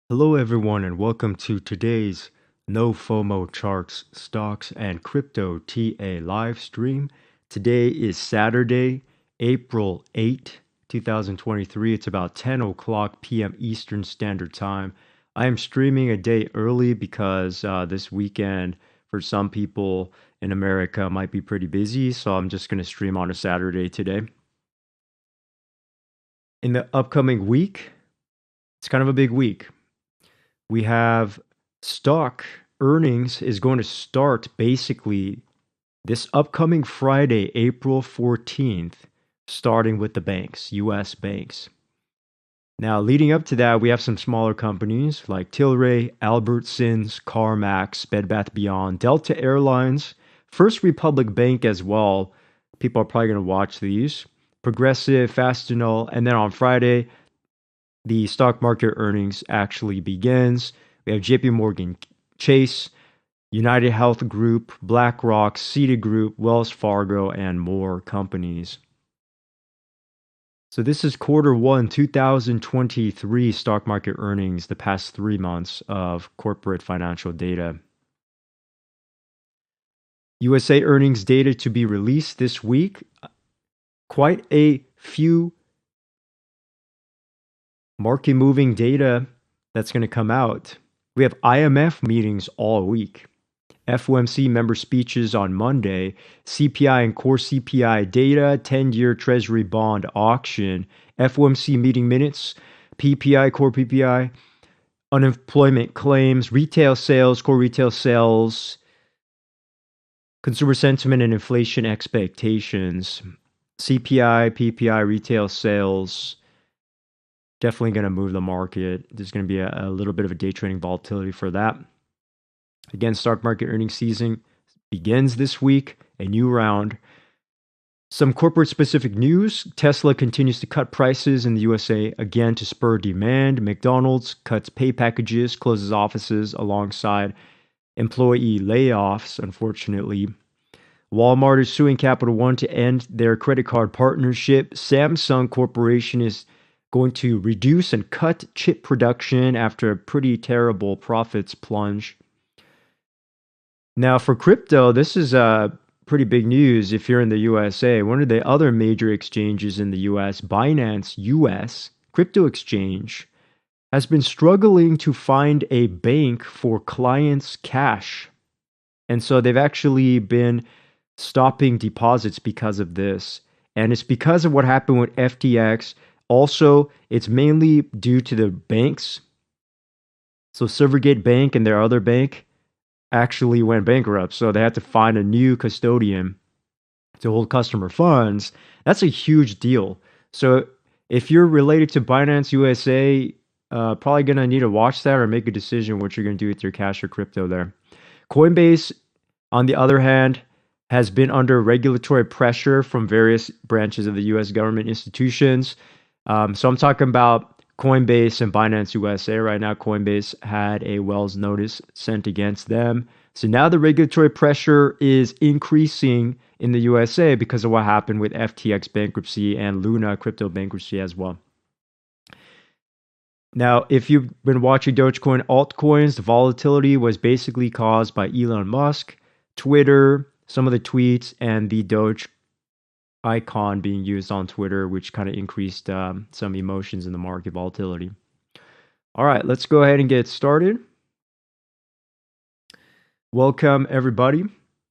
Hello, everyone, and welcome to today's No FOMO Charts, Stocks, and Crypto TA live stream. Today is Saturday, April 8, 2023. It's about 10 o'clock p.m. Eastern Standard Time. I am streaming a day early because this weekend, for some people in America, might be pretty busy, so I'm just going to stream on a Saturday today. In the upcoming week, it's kind of a big week. We have stock earnings is going to start basically this upcoming Friday, April 14th, starting with the banks, US banks. Now, leading up to that, we have some smaller companies like Tilray, Albertsons, CarMax, Bed Bath Beyond, Delta Airlines, First Republic Bank as well. People are probably going to watch these. Progressive, Fastenal, and then on Friday, the stock market earnings actually begins. We have JP Morgan Chase, United Health Group, BlackRock, Citigroup, Wells Fargo, and more companies. So this is quarter one, 2023 stock market earnings, the past 3 months of corporate financial data. USA earnings data to be released this week. Quite a few market moving data that's going to come out. We have IMF meetings all week, FOMC member speeches on Monday, CPI and core CPI data, 10-year Treasury bond auction, FOMC meeting minutes, PPI, core PPI, unemployment claims, retail sales, core retail sales, consumer sentiment and inflation expectations, CPI, PPI, retail sales. Definitely going to move the market. There's going to be a little bit of a day trading volatility for that. Again, stock market earnings season begins this week, a new round. Some corporate specific news. Tesla continues to cut prices in the USA again to spur demand. McDonald's cuts pay packages, closes offices alongside employee layoffs, unfortunately. Walmart is suing Capital One to end their credit card partnership. Samsung Corporation is going to reduce and cut chip production after a pretty terrible profits plunge. Now, for crypto, this is pretty big news if you're in the USA. One of the other major exchanges in the US, Binance US, crypto exchange, has been struggling to find a bank for clients' cash. And so they've actually been stopping deposits because of this. And it's because of what happened with FTX. Also, it's mainly due to the banks. So Silvergate Bank and their other bank actually went bankrupt. So they had to find a new custodian to hold customer funds. That's a huge deal. So if you're related to Binance USA, probably going to need to watch that or make a decision what you're going to do with your cash or crypto there. Coinbase, on the other hand, has been under regulatory pressure from various branches of the US government institutions. So I'm talking about Coinbase and Binance USA right now. Coinbase had a Wells notice sent against them. So now the regulatory pressure is increasing in the USA because of what happened with FTX bankruptcy and Luna crypto bankruptcy as well. Now, if you've been watching Dogecoin altcoins, the volatility was basically caused by Elon Musk, Twitter, some of the tweets, and the Doge icon being used on Twitter, which kind of increased some emotions in the market volatility. All right, let's go ahead and get started. Welcome, everybody.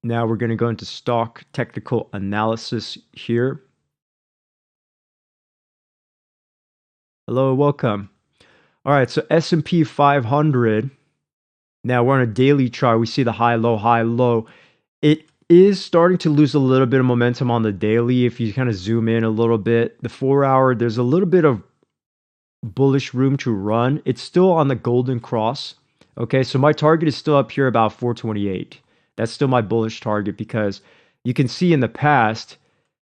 Now we're going to go into stock technical analysis here. Hello, welcome. All right, so S&P 500. Now we're on a daily chart. We see the high, low, high, low. It is starting to lose a little bit of momentum on the daily. If you kind of zoom in a little bit, the 4-hour, there's a little bit of bullish room to run. It's still on the golden cross. Okay, so my target is still up here about 428. That's still my bullish target because you can see in the past,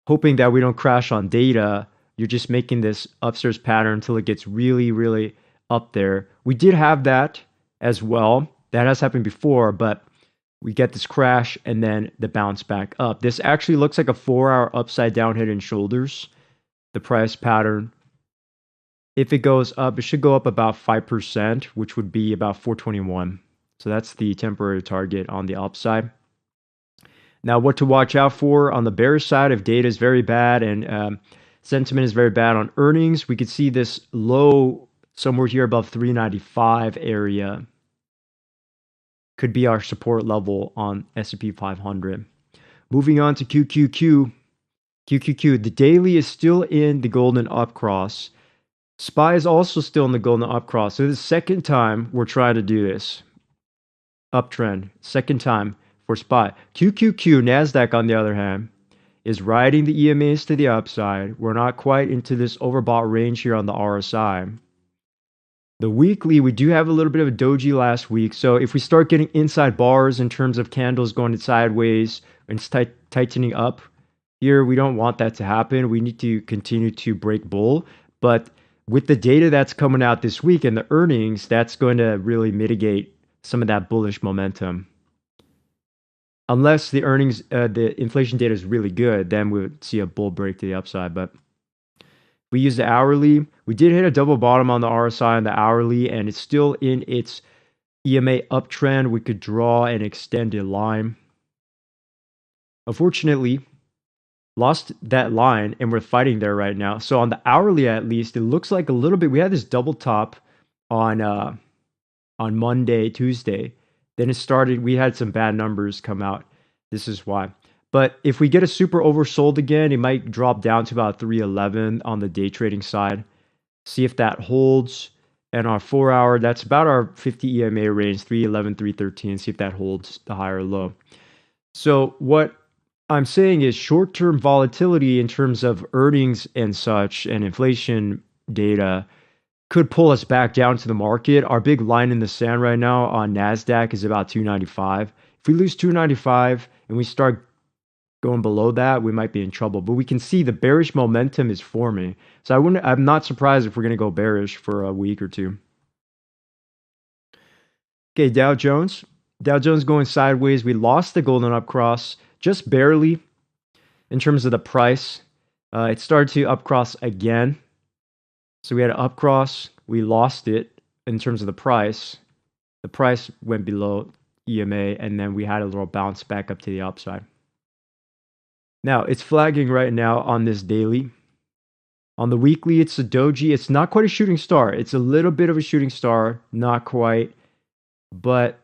hoping that we don't crash on data, you're just making this upstairs pattern until it gets really, really up there. We did have that as well. That has happened before, but we get this crash and then the bounce back up. This actually looks like a 4-hour upside down head and shoulders. The price pattern If it goes up, it should go up about 5%, which would be about 421. So that's the temporary target on the upside. Now, what to watch out for on the bearish side, if data is very bad and sentiment is very bad on earnings, we could see this low somewhere here above 395 area. Could be our support level on S&P 500. Moving on to QQQ. QQQ, the daily is still in the golden upcross. SPY is also still in the golden upcross. So the second time we're trying to do this. Uptrend. Second time for SPY. QQQ, NASDAQ on the other hand, is riding the EMAs to the upside. We're not quite into this overbought range here on the RSI. The weekly, we do have a little bit of a doji last week. So if we start getting inside bars in terms of candles going sideways and tightening up here, we don't want that to happen. We need to continue to break bull. But with the data that's coming out this week and the earnings, that's going to really mitigate some of that bullish momentum. Unless the earnings, the inflation data is really good, then we would see a bull break to the upside. But we use the hourly. We did hit a double bottom on the RSI on the hourly, and it's still in its EMA uptrend. We could draw an extended line. Unfortunately, lost that line, and we're fighting there right now. So on the hourly, at least, it looks like a little bit. We had this double top on Monday, Tuesday. Then it started. We had some bad numbers come out. This is why. But if we get a super oversold again, it might drop down to about 311 on the day trading side. See if that holds. And our 4-hour, that's about our 50 EMA range, 311, 313. See if that holds the higher low. So what I'm saying is short-term volatility in terms of earnings and such and inflation data could pull us back down to the market. Our big line in the sand right now on NASDAQ is about 295. If we lose 295 and we start going below that, we might be in trouble. But we can see the bearish momentum is forming. So I'm not surprised if we're going to go bearish for a week or two. Okay, Dow Jones. Dow Jones going sideways. We lost the golden upcross just barely in terms of the price. It started to upcross again. So we had an upcross. We lost it in terms of the price. The price went below EMA, and then we had a little bounce back up to the upside. Now, it's flagging right now on this daily. On the weekly, it's a doji. It's not quite a shooting star. It's a little bit of a shooting star, not quite. But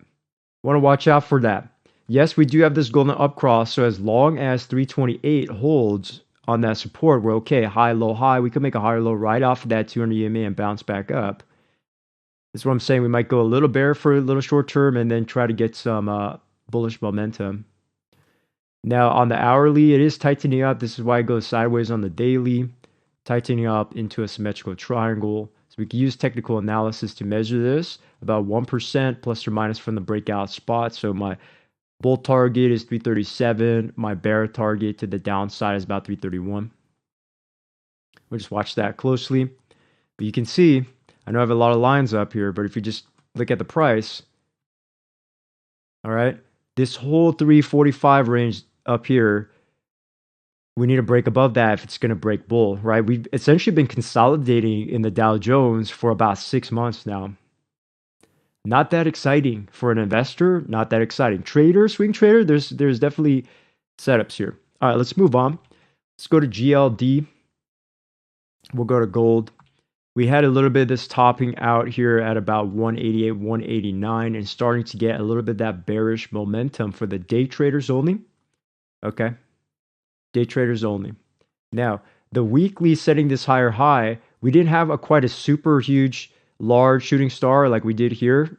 want to watch out for that. Yes, we do have this golden upcross. So as long as 328 holds on that support, we're okay. High, low, high. We could make a higher low right off of that 200 EMA and bounce back up. That's what I'm saying. We might go a little bear for a little short term and then try to get some bullish momentum. Now, on the hourly, it is tightening up. This is why it goes sideways on the daily, tightening up into a symmetrical triangle. So we can use technical analysis to measure this, about 1% plus or minus from the breakout spot. So my bull target is 337. My bear target to the downside is about 331. We'll just watch that closely. But you can see, I know I have a lot of lines up here, but if you just look at the price, all right, this whole 345 range up here, we need to break above that if it's going to break bull, right? We've essentially been consolidating in the Dow Jones for about 6 months now. Not that exciting for an investor, not that exciting. Trader, swing trader, there's definitely setups here. All right, let's move on. Let's go to GLD. We'll go to gold. We had a little bit of this topping out here at about 188, 189 and starting to get a little bit of that bearish momentum for the day traders only. Okay. Day traders only. Now, the weekly setting this higher high, we didn't have quite a super huge, large shooting star like we did here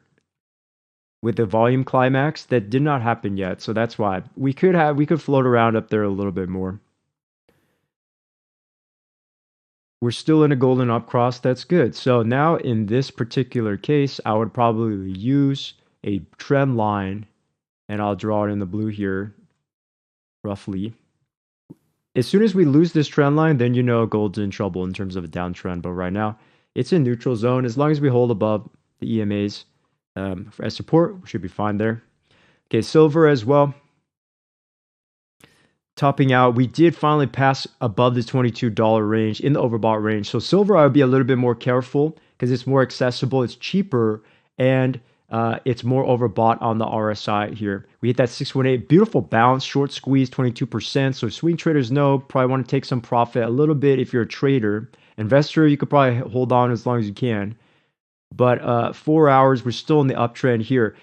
with the volume climax. That did not happen yet. So that's why we could float around up there a little bit more. We're still in a golden upcross. That's good. So now in this particular case, I would probably use a trend line, and I'll draw it in the blue here, roughly. As soon as we lose this trend line, then you know gold's in trouble in terms of a downtrend. But right now, it's in neutral zone. As long as we hold above the EMAs as support, we should be fine there. Okay, silver as well. topping out. We did finally pass above the $22 range in the overbought range. So silver, I would be a little bit more careful because it's more accessible, it's cheaper, and it's more overbought on the RSI here. We hit that 618, beautiful bounce, short squeeze, 22%. So swing traders know, probably want to take some profit a little bit if you're a trader. Investor, you could probably hold on as long as you can. But 4 hours, we're still in the uptrend here.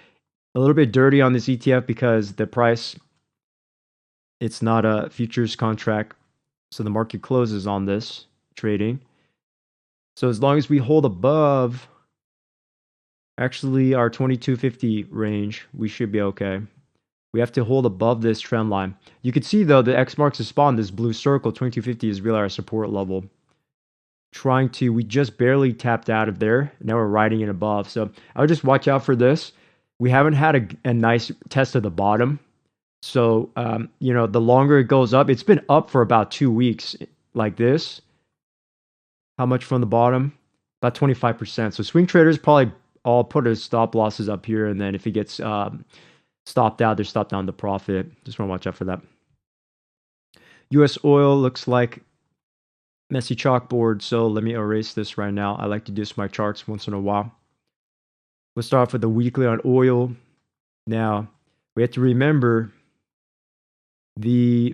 A little bit dirty on this ETF because the price, it's not a futures contract. So the market closes on this trading. So as long as we hold above, actually our 2250 range, we should be okay. We have to hold above this trend line. You can see though, the X marks the spot, this blue circle, 2250 is really our support level. We just barely tapped out of there. Now we're riding it above. So I would just watch out for this. We haven't had a nice test of the bottom. So, the longer it goes up, it's been up for about 2 weeks like this. How much from the bottom? About 25%. So swing traders probably all put their stop losses up here. And then if it gets stopped out, they're stopped down the profit. Just want to watch out for that. US oil looks like messy chalkboard. So let me erase this right now. I like to do this my charts once in a while. We'll start off with the weekly on oil. Now, we have to remember this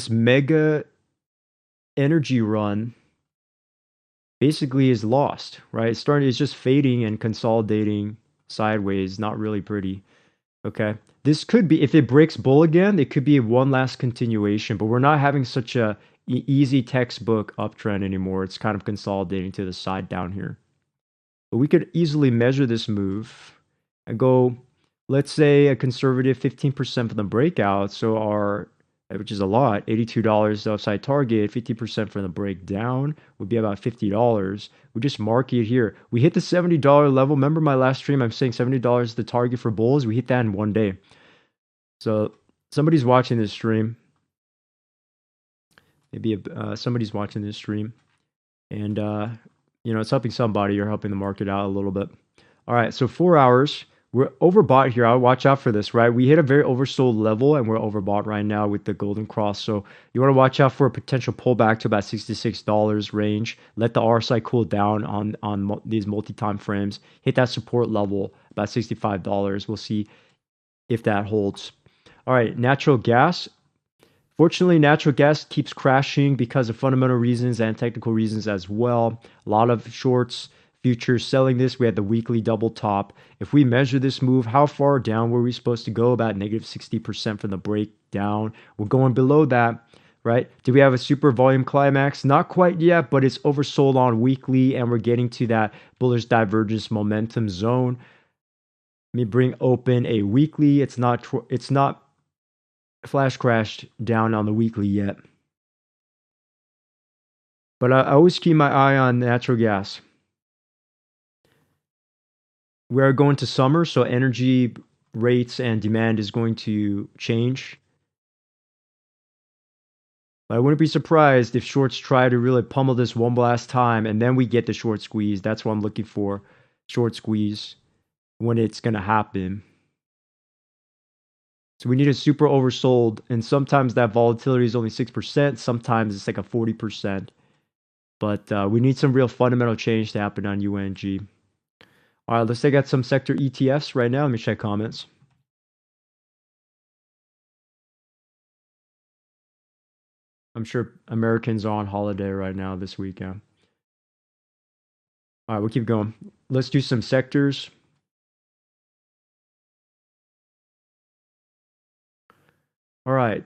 mega energy run basically is lost, right? It's just fading and consolidating sideways, not really pretty. Okay. This could be, if it breaks bull again, it could be one last continuation, but we're not having such a easy textbook uptrend anymore. It's kind of consolidating to the side down here. But we could easily measure this move and go, let's say a conservative 15% from the breakout. So which is a lot, $82 upside target, 50% from the breakdown would be about $50. We just mark it here. We hit the $70 level. Remember my last stream, I'm saying $70 is the target for bulls. We hit that in one day. So somebody's watching this stream. Maybe somebody's watching this stream. And, it's helping somebody. You're helping the market out a little bit. All right, so 4 hours. We're overbought here. I'll watch out for this, right? We hit a very oversold level and we're overbought right now with the golden cross. So you want to watch out for a potential pullback to about $66 range. Let the RSI cool down on these multi-time frames. Hit that support level, about $65. We'll see if that holds. All right, natural gas. Fortunately, natural gas keeps crashing because of fundamental reasons and technical reasons as well. A lot of shorts, futures selling this. We had the weekly double top. If we measure this move, how far down were we supposed to go? About negative 60% from the breakdown. We're going below that, right? Do we have a super volume climax? Not quite yet, but it's oversold on weekly and we're getting to that bullish divergence momentum zone. Let me bring open a weekly. It's not flash crashed down on the weekly yet. But I always keep my eye on natural gas. We are going to summer, so energy rates and demand is going to change. But I wouldn't be surprised if shorts try to really pummel this one last time and then we get the short squeeze. That's what I'm looking for, short squeeze, when it's going to happen. So we need a super oversold, and sometimes that volatility is only 6%. Sometimes it's like a 40%. But we need some real fundamental change to happen on UNG. All right, let's take out some sector ETFs right now. Let me check comments. I'm sure Americans are on holiday right now this weekend. All right, we'll keep going. Let's do some sectors. All right.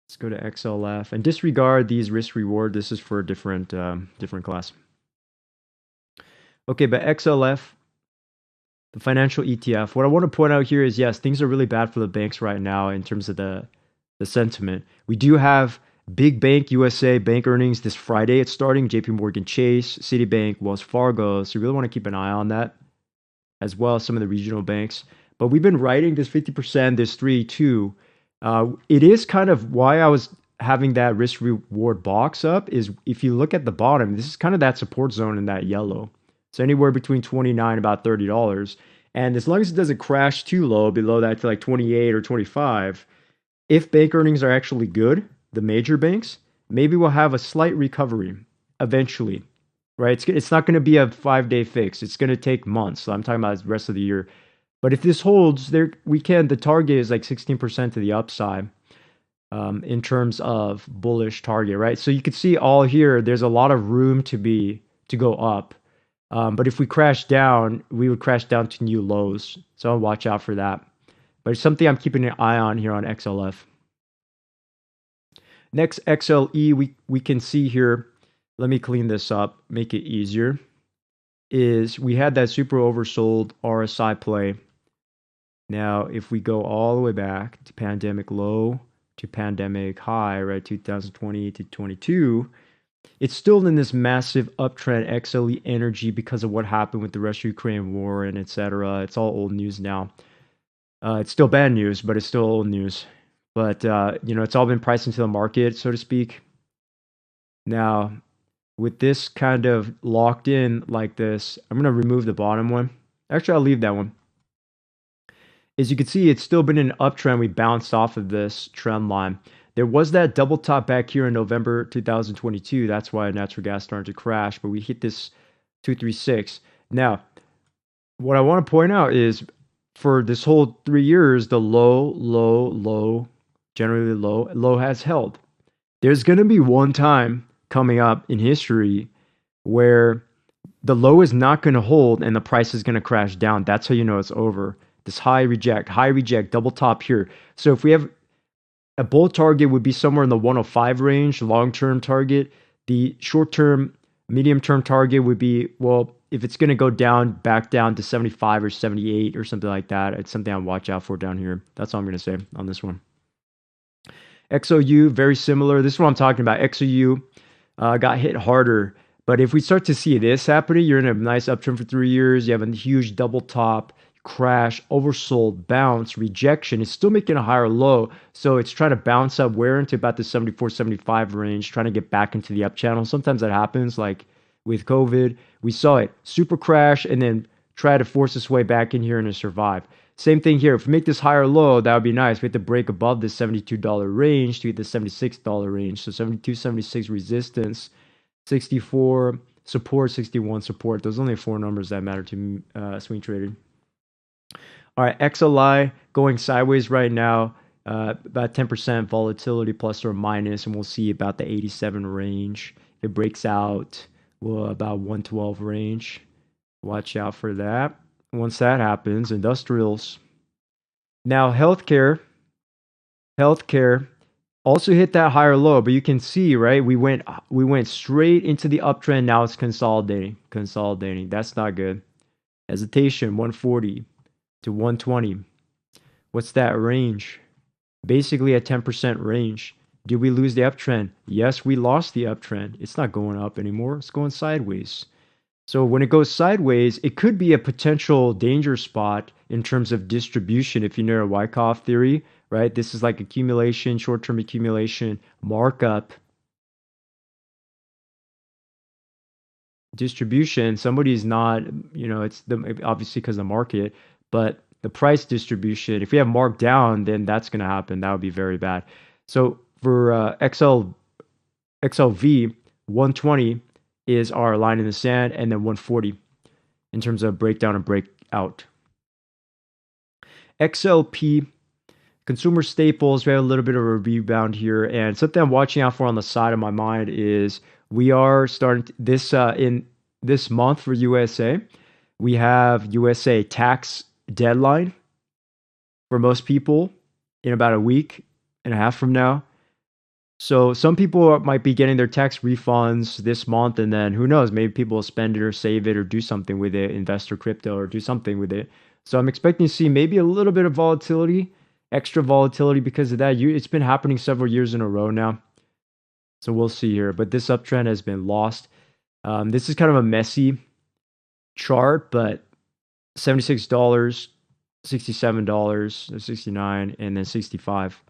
Let's go to XLF and disregard these risk reward. This is for a different class. Okay, but XLF, the financial ETF. What I want to point out here is, yes, things are really bad for the banks right now in terms of the sentiment. We do have big bank USA bank earnings this Friday. It's starting JP Morgan Chase, Citibank, Wells Fargo. So you really want to keep an eye on that, as well as some of the regional banks. But we've been writing this 50%, this 3-2. It is kind of why I was having that risk reward box up is if you look at the bottom, this is kind of that support zone in that yellow. So anywhere between $29, about $30. And as long as it doesn't crash too low below that to like 28 or 25, if bank earnings are actually good, the major banks, maybe we'll have a slight recovery eventually, right? It's not going to be a 5-day fix. It's going to take months. So I'm talking about the rest of the year. But if this holds, the target is like 16% to the upside in terms of bullish target, right? So you can see all here, there's a lot of room to go up. But if we crash down, we would crash down to new lows. So I'll watch out for that. But it's something I'm keeping an eye on here on XLF. Next, XLE, we can see here, let me clean this up, make it easier, is we had that super oversold RSI play. Now, if we go all the way back to pandemic low to pandemic high, right, 2020 to 22, it's still in this massive uptrend XLE energy because of what happened with the Russia-Ukraine war and etc. It's all old news now. It's still bad news, but it's still old news. But, it's all been priced into the market, so to speak. Now, with this kind of locked in like this, I'm going to remove the bottom one. Actually, I'll leave that one. As you can see, it's still been an uptrend. We bounced off of this trend line. There was that double top back here in November 2022. That's why natural gas started to crash, but we hit this 236. Now, what I want to point out is for this whole 3 years, the low, generally low has held. There's going to be one time coming up in history where the low is not going to hold and the price is going to crash down. That's how you know it's over. This high reject, double top here. So if we have a bull target would be somewhere in the 105 range, long-term target. The short-term, medium-term target would be, well, if it's going to go down, back down to 75 or 78 or something like that, it's something I'll watch out for down here. That's all I'm going to say on this one. XOU, very similar. This is what I'm talking about. XOU got hit harder. But if we start to see this happening, you're in a nice uptrend for 3 years. You have a huge double top, crash, oversold, bounce, rejection. It's still making a higher low. So it's trying to bounce up where into about the 74, 75 range, trying to get back into the up channel. Sometimes that happens, like with COVID. We saw it super crash and then try to force its way back in here and to survive. Same thing here. If we make this higher low, that would be nice. We have to break above this $72 range to get the $76 range. So 72, 76 resistance, 64 support, 61 support. Those are only 4 numbers that matter to me, swing trading. All right, XLI going sideways right now, about 10% volatility plus or minus, and we'll see about the 87 range. If it breaks out, well, about 112 range. Watch out for that. Once that happens, industrials. Now, healthcare also hit that higher low, but you can see, right? We went straight into the uptrend. Now it's consolidating. That's not good. Hesitation, 140 to 120. What's that range? Basically a 10% range. Did we lose the uptrend? Yes, we lost the uptrend. It's not going up anymore. It's going sideways. So when it goes sideways, it could be a potential danger spot in terms of distribution. If you know Wyckoff theory, right? This is like accumulation, short-term accumulation, markup, distribution. Somebody's not, it's obviously because of the market, but the price distribution, if we have marked down, then that's going to happen. That would be very bad. So for XLV, 120 is our line in the sand, and then 140 in terms of breakdown and breakout. XLP, consumer staples, we have a little bit of a rebound here, and something I'm watching out for on the side of my mind is we are starting this in this month for USA. We have USA tax deadline for most people in about a week and a half from now. So some people might be getting their tax refunds this month, and then who knows, maybe people will spend it or save it or do something with it, invest or crypto or do something with it. So I'm expecting to see maybe a little bit of volatility, extra volatility because of that. It's been happening several years in a row now. So we'll see here. But this uptrend has been lost. This is kind of a messy chart, but $76, $67, $69, and then 65.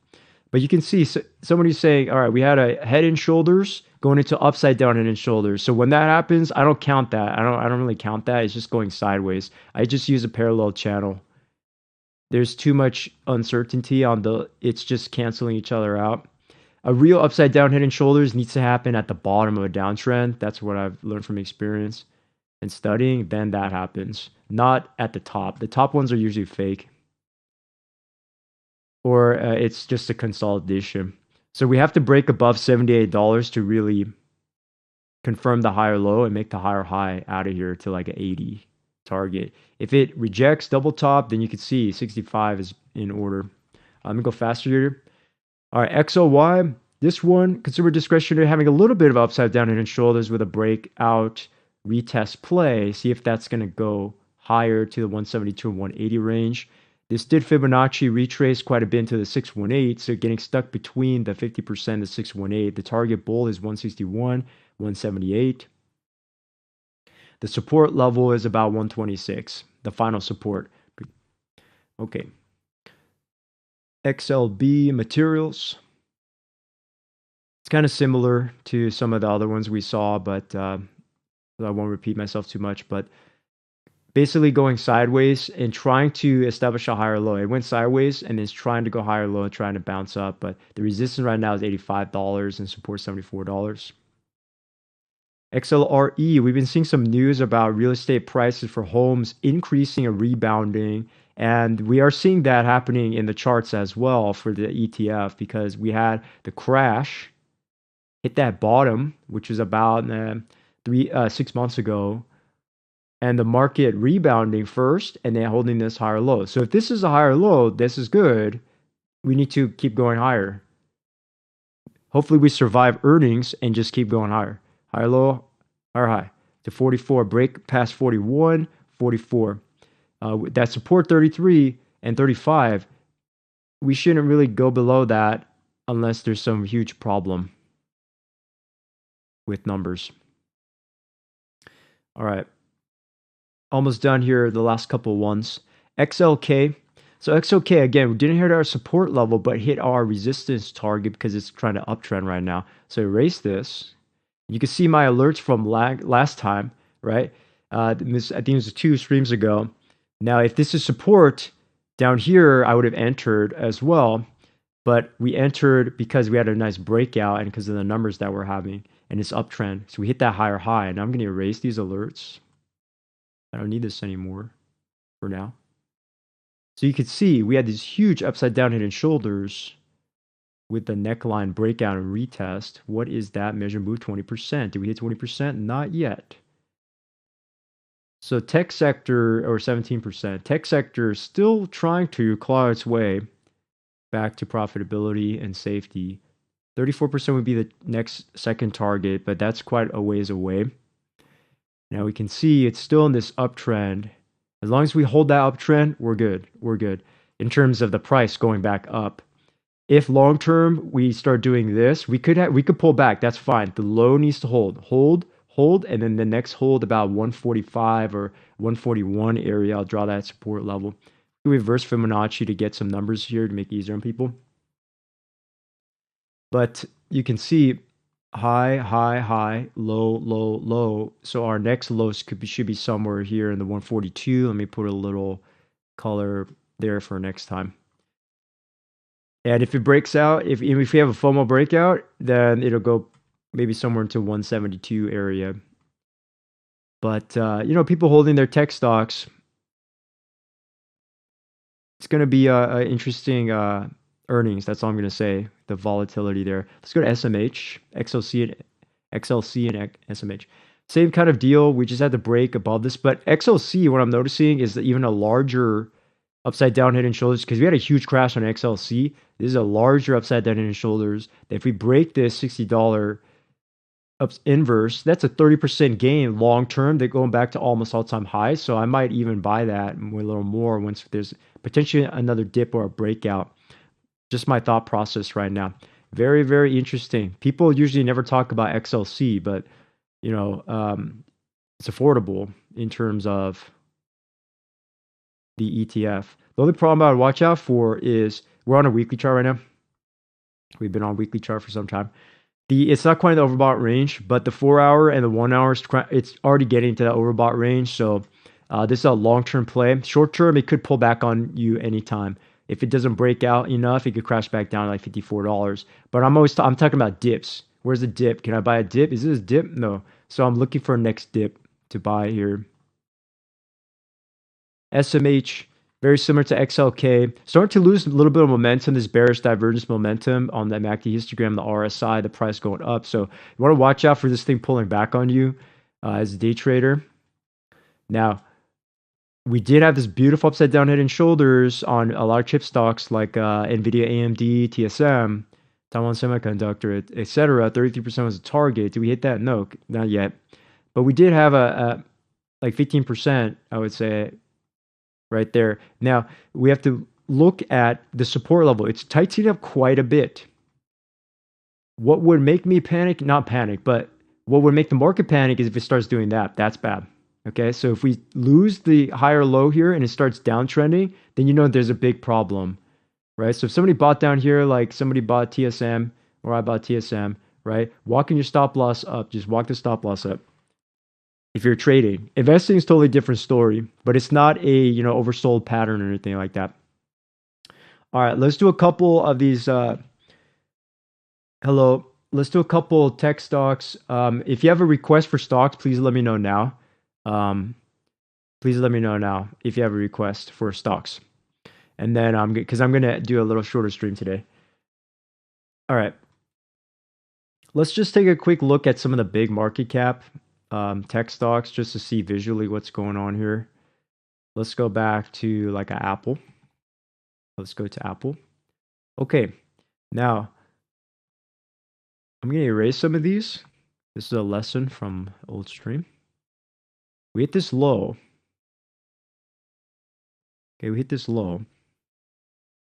But you can see somebody's saying, all right, we had a head and shoulders going into upside down head and shoulders. So when that happens, I don't count that. I don't really count that. It's just going sideways. I just use a parallel channel. There's too much uncertainty on it's just canceling each other out. A real upside down head and shoulders needs to happen at the bottom of a downtrend. That's what I've learned from experience and studying. Then that happens, not at the top. The top ones are usually fake, or it's just a consolidation. So we have to break above $78 to really confirm the higher low and make the higher high out of here to like an 80 target. If it rejects double top, then you can see 65 is in order. Let me go faster here. All right, XOY, this one, consumer discretionary, having a little bit of upside down head and shoulders with a breakout retest play. See if that's going to go higher to the 172 and 180 range. This did Fibonacci retrace quite a bit into the 618, so getting stuck between the 50% and the 618. The target bull is 161, 178. The support level is about 126, the final support. Okay. XLB materials. It's kind of similar to some of the other ones we saw, but I won't repeat myself too much. But basically going sideways and trying to establish a higher low. It went sideways and it's trying to go higher low and trying to bounce up. But the resistance right now is $85 and support $74. XLRE, we've been seeing some news about real estate prices for homes increasing and rebounding. And we are seeing that happening in the charts as well for the ETF, because we had the crash hit that bottom, which was about 6 months ago, and the market rebounding first and then holding this higher low. So if this is a higher low, this is good. We need to keep going higher. Hopefully we survive earnings and just keep going higher. Higher low, higher high to 44, break past 41, 44. That support 33 and 35, we shouldn't really go below that unless there's some huge problem with numbers. All right. Almost done here, the last couple ones. XLK. So XLK, again, we didn't hit our support level, but hit our resistance target because it's trying to uptrend right now. So erase this. You can see my alerts from last time, right? I think it was 2 streams ago. Now, if this is support down here, I would have entered as well. But we entered because we had a nice breakout and because of the numbers that we're having and it's uptrend. So we hit that higher high. And I'm going to erase these alerts. I don't need this anymore for now. So you can see we had these huge upside down head and shoulders with the neckline breakout and retest. What is that? Measure move 20%. Did we hit 20%? Not yet. So tech sector, or 17%. Tech sector still trying to claw its way back to profitability and safety. 34% would be the next second target, but that's quite a ways away. Now we can see it's still in this uptrend. As long as we hold that uptrend, we're good. We're good in terms of the price going back up. If long term we start doing this, we could pull back. That's fine. The low needs to hold, and then the next hold about 145 or 141 area. I'll draw that support level. We reverse Fibonacci to get some numbers here to make it easier on people. But you can see high, high, high, low, low, low. So our next low should be somewhere here in the 142. Let me put a little color there for next time. And if it breaks out, if we have a FOMO breakout, then it'll go maybe somewhere into 172 area. But, people holding their tech stocks, it's going to be interesting earnings. That's all I'm going to say. The volatility there. Let's go to SMH, XLC and SMH. Same kind of deal. We just had to break above this. But XLC, what I'm noticing is that even a larger upside down head and shoulders, because we had a huge crash on XLC. This is a larger upside down head and shoulders. If we break this $60 inverse, that's a 30% gain long term. They're going back to almost all-time highs. So I might even buy that a little more once there's potentially another dip or a breakout. Just my thought process right now. Very, very interesting. People usually never talk about XLC, but it's affordable in terms of the ETF. The only problem I would watch out for is we're on a weekly chart right now. We've been on weekly chart for some time. It's not quite the overbought range, but the 4 hour and the 1 hour, it's already getting to that overbought range. So This is a long-term play. Short-term, it could pull back on you anytime. If it doesn't break out enough, it could crash back down to like $54. But I'm talking about dips. Where's the dip? Can I buy a dip? Is this a dip? No. So I'm looking for a next dip to buy here. SMH, very similar to XLK. Starting to lose a little bit of momentum, this bearish divergence momentum on the MACD histogram, the RSI, the price going up. So you want to watch out for this thing pulling back on you as a day trader. Now, we did have this beautiful upside down head and shoulders on a lot of chip stocks like NVIDIA, AMD, TSM, Taiwan Semiconductor, etc. 33% was a target. Did we hit that? No, not yet. But we did have a like 15%, I would say, right there. Now, we have to look at the support level. It's tightened up quite a bit. What would make me panic? Not panic, but what would make the market panic is if it starts doing that. That's bad. Okay, so if we lose the higher low here and it starts downtrending, then you know there's a big problem, right? So if somebody bought down here, like somebody bought TSM or I bought TSM, right? Walking your stop loss up, just walk the stop loss up. If you're trading, investing is totally different story, but it's not a, you know, oversold pattern or anything like that. All right, let's do a couple of these. Hello, let's do a couple tech stocks. If you have a request for stocks, please let me know now. Please let me know now if you have a request for stocks. And then because I'm gonna do a little shorter stream today. All right. Let's just take a quick look at some of the big market cap tech stocks just to see visually what's going on here. Let's go back to like an Apple. Let's go to Apple. Okay. Now, I'm gonna erase some of these. This is a lesson from old stream. We hit this low. Okay, we hit this low.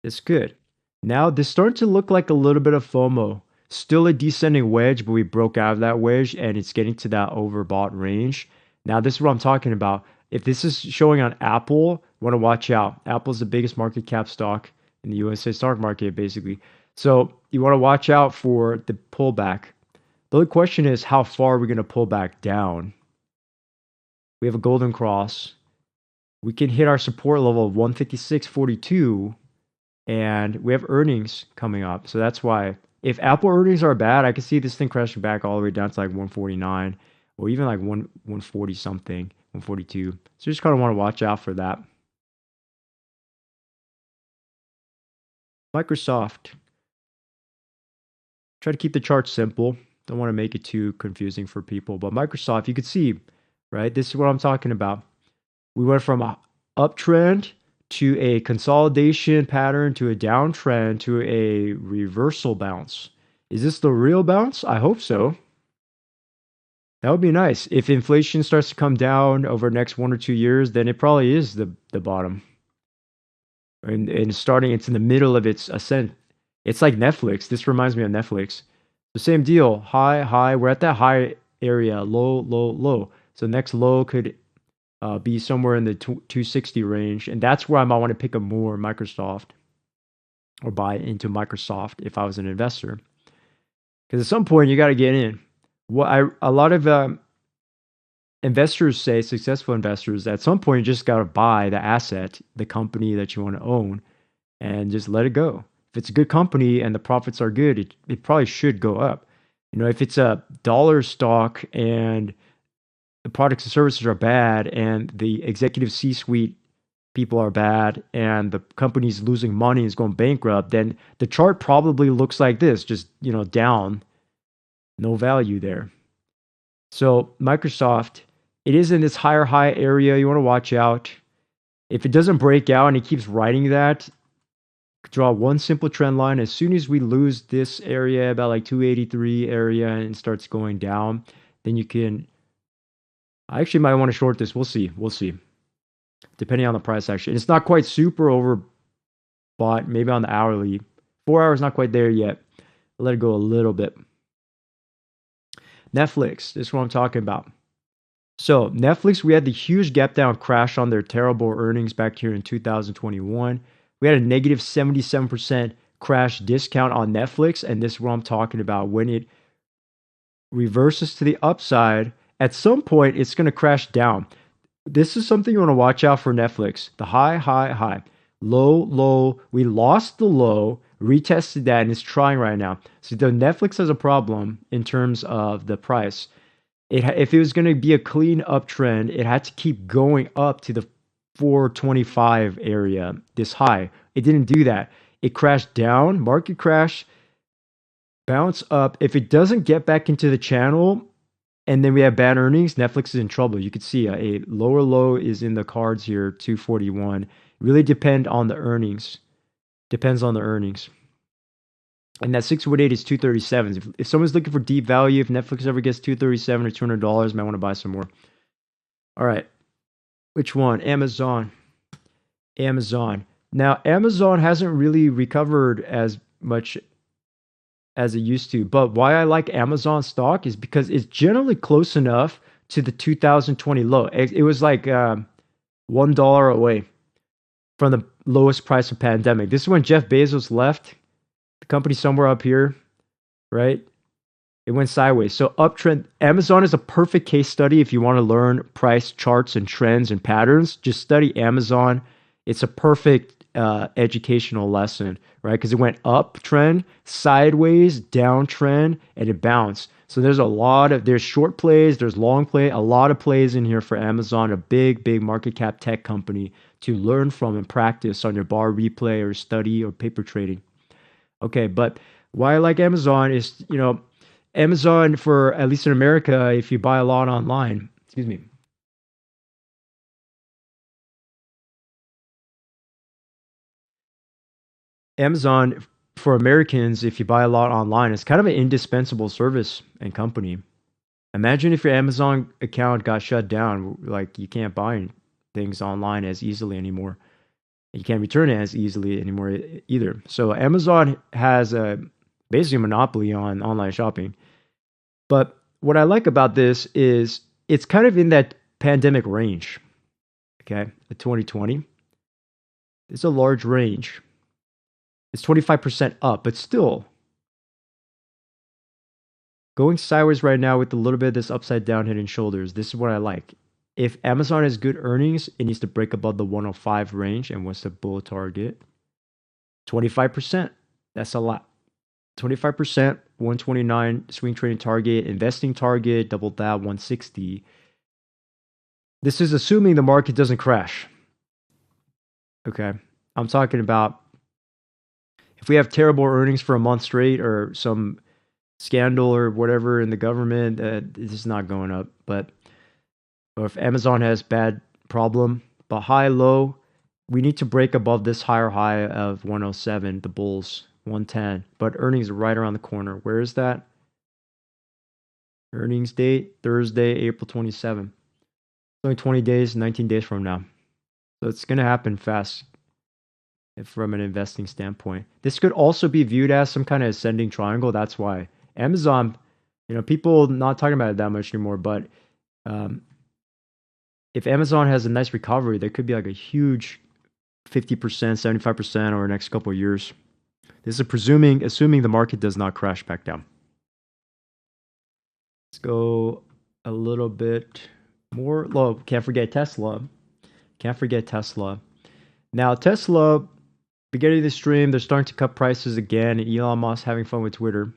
It's good. Now, this starting to look like a little bit of FOMO. Still a descending wedge, but we broke out of that wedge, and it's getting to that overbought range. Now, this is what I'm talking about. If this is showing on Apple, you want to watch out. Apple's the biggest market cap stock in the USA stock market, basically. So you want to watch out for the pullback. The only question is, how far are we going to pull back down? We have a golden cross. We can hit our support level of 156.42, and we have earnings coming up. So that's why if Apple earnings are bad, I can see this thing crashing back all the way down to like 149 or even like 140 something, 142. So you just kind of want to watch out for that. Microsoft. Try to keep the chart simple. Don't want to make it too confusing for people. But Microsoft, you could see, right? This is what I'm talking about. We went from an uptrend to a consolidation pattern to a downtrend to a reversal bounce. Is this the real bounce? I hope so. That would be nice. If inflation starts to come down over the next 1 or 2 years, then it probably is the bottom. And starting, it's in the middle of its ascent. It's like Netflix. This reminds me of Netflix. The same deal. High, high. We're at that high area. Low, low, low. So next low could be somewhere in the 260 range. And that's where I might want to pick up more Microsoft or buy into Microsoft if I was an investor. Because at some point, you got to get in. A lot of investors say, successful investors, at some point, you just got to buy the asset, the company that you want to own, and just let it go. If it's a good company and the profits are good, it probably should go up. You know, if it's a dollar stock and the products and services are bad and the executive C-suite people are bad and the company's losing money and is going bankrupt, then the chart probably looks like this, just, you know, down, no value there. So Microsoft, it is in this higher high area. You want to watch out. If it doesn't break out and it keeps riding that, draw one simple trend line. As soon as we lose this area, about like 283 area, and starts going down, then you can, I actually might want to short this. We'll see. We'll see. Depending on the price action. It's not quite super overbought, maybe on the hourly. 4 hours, not quite there yet. I'll let it go a little bit. Netflix, this is what I'm talking about. So Netflix, we had the huge gap down crash on their terrible earnings back here in 2021. We had a negative 77% crash discount on Netflix, and this is what I'm talking about. When it reverses to the upside, at some point, it's going to crash down. This is something you want to watch out for Netflix. The high, high, high, low, low. We lost the low, retested that, and it's trying right now. So the Netflix has a problem in terms of the price. If it was going to be a clean uptrend, it had to keep going up to the 425 area, this high. It didn't do that. It crashed down, market crash, bounce up. If it doesn't get back into the channel, and then we have bad earnings, Netflix is in trouble. You could see a lower low is in the cards here, 241. Really depend on the earnings. Depends on the earnings. And that 618 is 237. If someone's looking for deep value, if Netflix ever gets 237 or $200, might want to buy some more. All right. Which one? Amazon. Amazon. Now, Amazon hasn't really recovered as much as it used to. But why I like Amazon stock is because it's generally close enough to the 2020 low. It was like $1 away from the lowest price of pandemic. This is when Jeff Bezos left the company somewhere up here, right? It went sideways. So uptrend, Amazon is a perfect case study if you want to learn price charts and trends and patterns. Just study Amazon. It's a perfect educational lesson, right? Because it went uptrend, sideways, downtrend, and it bounced. So there's short plays, there's long play, a lot of plays in here for Amazon, a big, big market cap tech company to learn from and practice on your bar replay or study or paper trading. Okay, but why I like Amazon is, Amazon for, at least in America, if you buy a lot online, excuse me, Amazon for Americans, if you buy a lot online, it's kind of an indispensable service and company. Imagine if your Amazon account got shut down, like you can't buy things online as easily anymore. You can't return it as easily anymore either. So Amazon has basically a monopoly on online shopping. But what I like about this is it's kind of in that pandemic range. Okay, the 2020. It's a large range. It's 25% up, but still going sideways right now with a little bit of this upside down head and shoulders. This is what I like. If Amazon has good earnings, it needs to break above the 105 range. And what's the bull target? 25%. That's a lot. 25%, 129 swing trading target, investing target, double that, 160. This is assuming the market doesn't crash. Okay. I'm talking about if we have terrible earnings for a month straight or some scandal or whatever in the government, this is not going up. Or if Amazon has bad problem, but high, low, we need to break above this higher high of 107, the bulls, 110. But earnings are right around the corner. Where is that? Earnings date, Thursday, April 27. Only 20 days, 19 days from now. So it's going to happen fast from an investing standpoint. This could also be viewed as some kind of ascending triangle. That's why Amazon, people not talking about it that much anymore, but if Amazon has a nice recovery, there could be like a huge 50%, 75% over the next couple of years. This is assuming the market does not crash back down. Let's go a little bit more low. Can't forget Tesla. Now, Tesla, beginning of the stream, they're starting to cut prices again. Elon Musk having fun with Twitter.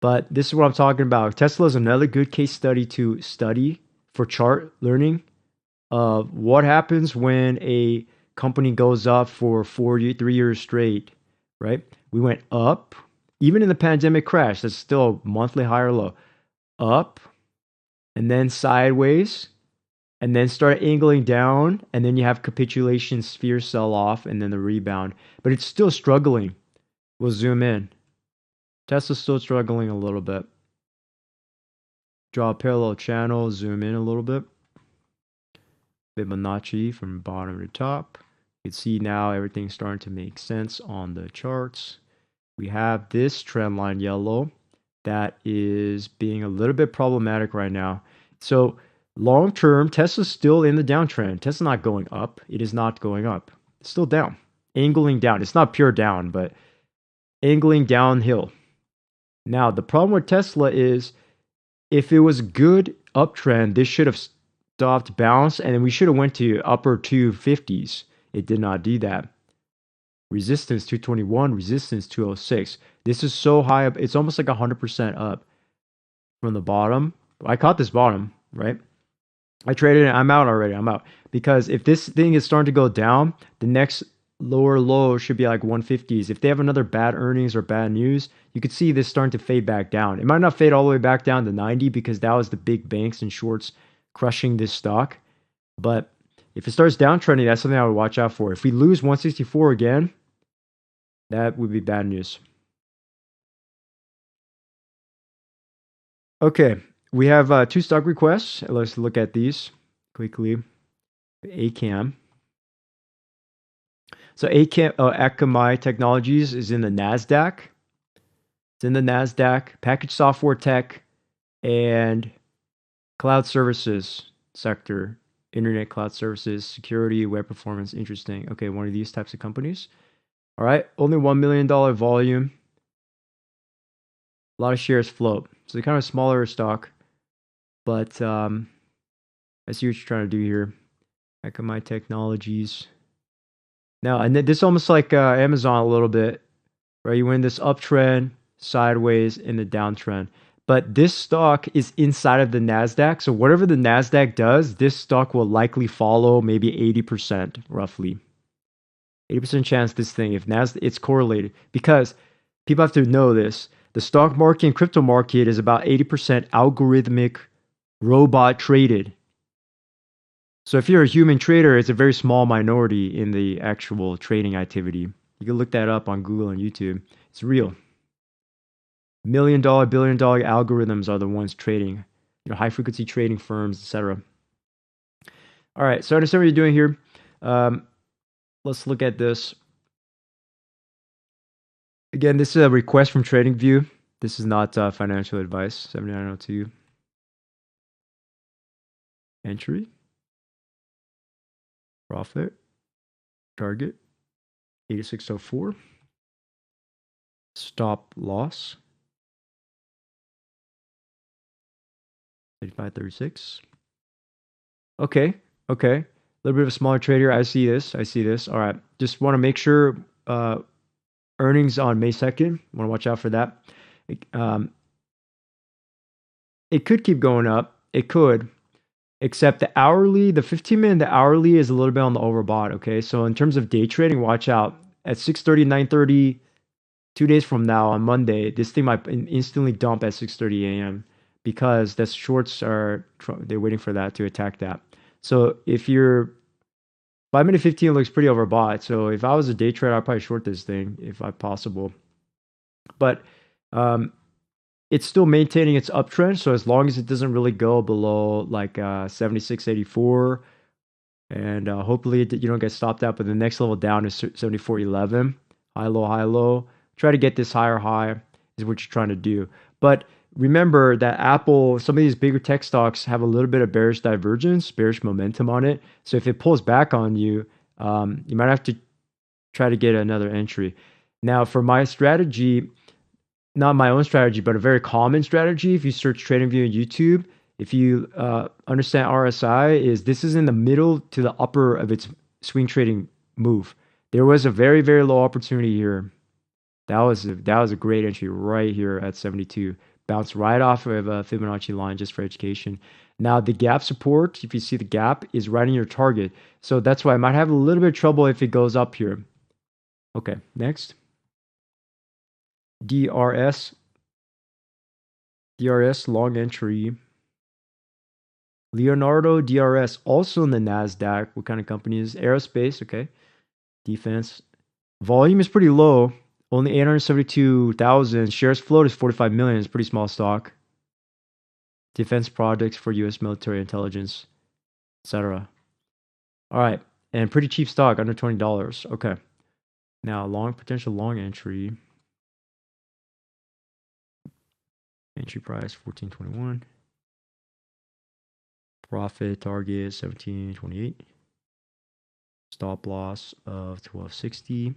But this is what I'm talking about. Tesla is another good case study to study for chart learning of what happens when a company goes up for 3 years straight, right? We went up, even in the pandemic crash, that's still a monthly high or low, up, and then sideways, and then start angling down, and then you have capitulation, sphere sell off, and then the rebound. But it's still struggling. We'll zoom in. Tesla's still struggling a little bit. Draw a parallel channel, zoom in a little bit. Fibonacci from bottom to top. You can see now everything's starting to make sense on the charts. We have this trend line yellow that is being a little bit problematic right now. So long term, Tesla's still in the downtrend. Tesla's not going up. It is not going up. It's still down. Angling down. It's not pure down, but angling downhill. Now, the problem with Tesla is if it was good uptrend, this should have stopped, bounced, and then we should have went to upper 250s. It did not do that. Resistance 221, resistance 206. This is so high up. It's almost like 100% up from the bottom. I caught this bottom, right? I traded it. I'm out already. I'm out. Because if this thing is starting to go down, the next lower low should be like 150s. If they have another bad earnings or bad news, you could see this starting to fade back down. It might not fade all the way back down to 90 because that was the big banks and shorts crushing this stock. But if it starts downtrending, that's something I would watch out for. If we lose 164 again, that would be bad news. Okay, we have 2 stock requests. Let's look at these quickly. ACAM. So ACAM, Akamai Technologies is in the NASDAQ. It's in the NASDAQ, package software tech, and cloud services sector, internet cloud services, security, web performance. Interesting. Okay, one of these types of companies. All right, only $1 million volume. A lot of shares float. So they're kind of smaller stock, but I see what you're trying to do here. Akamai Technologies. Now, and this is almost like Amazon a little bit, right? You win this uptrend, sideways, in the downtrend. But this stock is inside of the NASDAQ. So whatever the NASDAQ does, this stock will likely follow maybe 80% roughly. 80% chance this thing, if NASDAQ, it's correlated. Because people have to know this. The stock market and crypto market is about 80% algorithmic robot traded. So if you're a human trader, it's a very small minority in the actual trading activity. You can look that up on Google and YouTube. It's real. $1 million, $1 billion algorithms are the ones trading, high frequency trading firms, etc. All right, so I understand what you're doing here. Let's look at this. Again, this is a request from TradingView. This is not financial advice. 7902. Entry. Profit. Target. 8604. Stop loss. 8536. Okay. A little bit of a smaller trader. I see this. All right. Just want to make sure earnings on May 2nd. Want to watch out for that. It could keep going up. It could. Except the hourly, the 15-minute, the hourly is a little bit on the overbought, okay? So in terms of day trading, watch out. At 6:30, 9:30, 2 days from now on Monday, this thing might instantly dump at 6:30 a.m. because the shorts they're waiting for that to attack that. So if you're 5-minute 15 looks pretty overbought. So if I was a day trader, I'd probably short this thing if possible. But it's still maintaining its uptrend. So as long as it doesn't really go below like 76.84, and hopefully you don't get stopped out. But the next level down is 74.11. High, low. Try to get this higher high is what you're trying to do. But remember that Apple, some of these bigger tech stocks have a little bit of bearish divergence, bearish momentum on it. So if it pulls back on you, you might have to try to get another entry. Now, for my strategy, not my own strategy, but a very common strategy, if you search TradingView on YouTube, if you understand RSI, this is in the middle to the upper of its swing trading move. There was a very, very low opportunity here. That was a great entry right here at 72. Bounced right off of a Fibonacci line just for education. Now the gap support, if you see the gap, is right in your target. So that's why I might have a little bit of trouble if it goes up here. Okay, next. DRS long entry. Leonardo DRS, also in the NASDAQ. What kind of company is aerospace? Okay. Defense. Volume is pretty low. Only 872,000. Shares float is 45 million. It's a pretty small stock. Defense projects for U.S. military intelligence, etc. All right. And pretty cheap stock, under $20. Okay. Now, potential long entry. Entry price, 14.21. Profit target, 17.28. Stop loss of 12.60.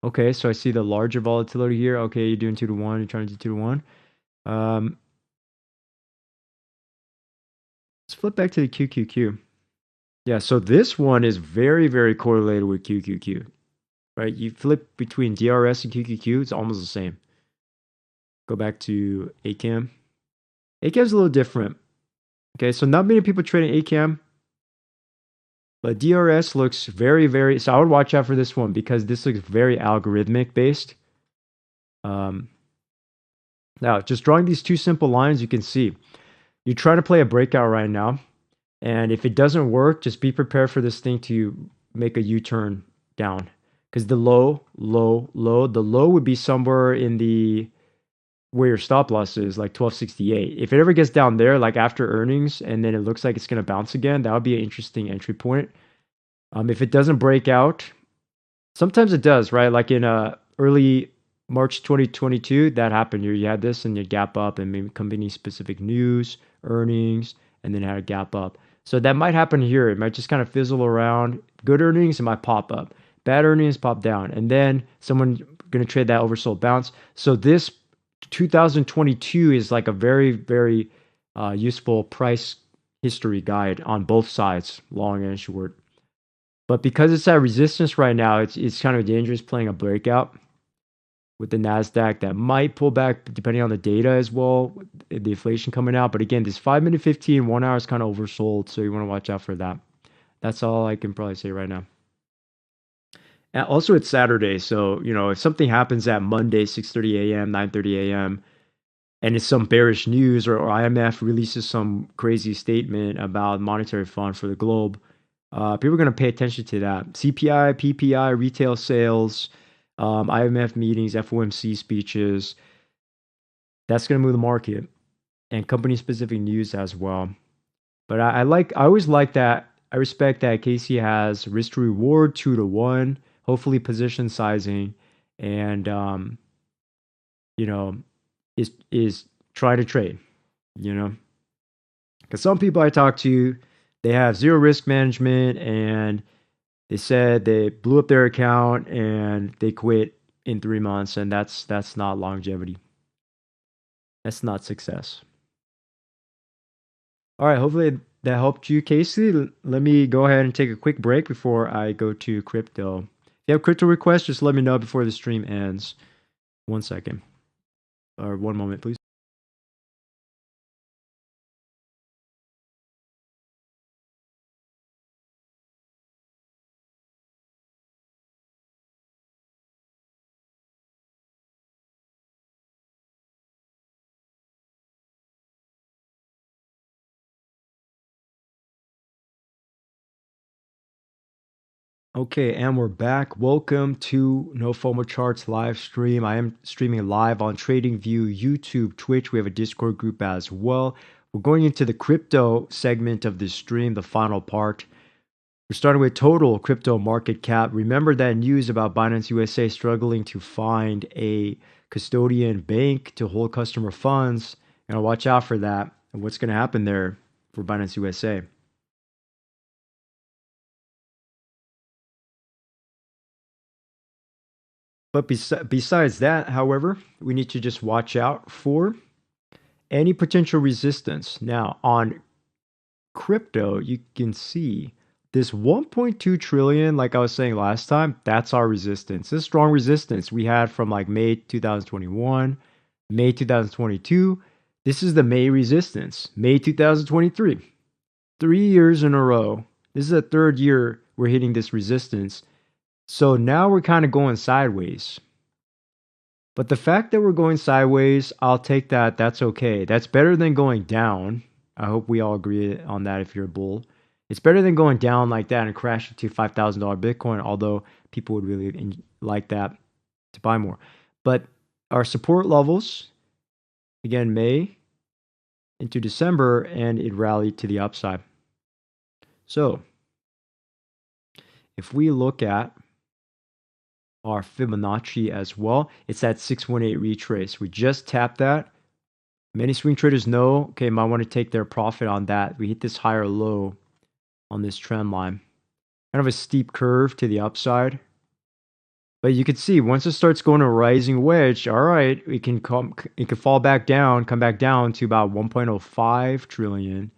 Okay, so I see the larger volatility here. Okay, you're doing 2 to 1. You're trying to do 2 to 1. So Let's flip back to the QQQ. Yeah, so this one is very, very correlated with QQQ, right? You flip between DRS and QQQ, it's almost the same. Go back to ACAM. ACAM's a little different. Okay, so not many people trading ACAM, but DRS looks very, very. So I would watch out for this one because this looks very algorithmic based. Now, just drawing these two simple lines, you can see you're trying to play a breakout right now. And if it doesn't work, just be prepared for this thing to make a U-turn down. Because the low would be somewhere in the where your stop loss is, like 1268. If it ever gets down there, like after earnings, and then it looks like it's going to bounce again, that would be an interesting entry point. If it doesn't break out, sometimes it does, right? Like in early March 2022, that happened. You had this and you gap up, and maybe company-specific news, earnings, and then it had a gap up. So that might happen here. It might just kind of fizzle around. Good earnings, it might pop up. Bad earnings, pop down. And then someone going to trade that oversold bounce. So this 2022 is like a very, very useful price history guide on both sides, long and short. But because it's at resistance right now, it's kind of dangerous playing a breakout with the NASDAQ that might pull back depending on the data as well, the inflation coming out. But again, this 5-minute, 15, 1 hour is kind of oversold, so you want to watch out for that. That's all I can probably say right now. And also, it's Saturday, so if something happens at Monday, 6:30 a.m., 9:30 a.m., and it's some bearish news, or IMF releases some crazy statement about monetary fund for the globe, people are going to pay attention to that. CPI, PPI, retail sales, IMF meetings, FOMC speeches. That's going to move the market, and company-specific news as well. But I always like that. I respect that Casey has risk to reward 2-to-1, hopefully position sizing, and is trying to trade. Because some people I talk to, they have zero risk management, and they said they blew up their account and they quit in 3 months, and that's not longevity. That's not success. All right, hopefully that helped you, Casey. Let me go ahead and take a quick break before I go to crypto. If you have crypto requests, just let me know before the stream ends. 1 second. Or 1 moment, please. Okay, and we're back. Welcome to No FOMO Charts live stream. I am streaming live on TradingView, YouTube, Twitch. We have a Discord group as well. We're going into the crypto segment of this stream, the final part. We're starting with total crypto market cap. Remember that news about Binance USA struggling to find a custodian bank to hold customer funds. And watch out for that and what's going to happen there for Binance USA. But besides that, however, we need to just watch out for any potential resistance. Now, on crypto, you can see this 1.2 trillion, like I was saying last time, that's our resistance. This strong resistance we had from like May 2021, May 2022. This is the May resistance, May 2023. 3 years in a row. This is the third year we're hitting this resistance. So now we're kind of going sideways. But the fact that we're going sideways, I'll take that. That's okay. That's better than going down. I hope we all agree on that if you're a bull. It's better than going down like that and crashing to $5,000 Bitcoin, although people would really like that to buy more. But our support levels, again, May into December, and it rallied to the upside. So if we look at our Fibonacci as well, it's at 618 retrace. We just tapped that. Many swing traders know, okay, might want to take their profit on that. We hit this higher low on this trend line. Kind of a steep curve to the upside. But you can see once it starts going a rising wedge, all right, it can fall back down, come back down to about 1.05 trillion.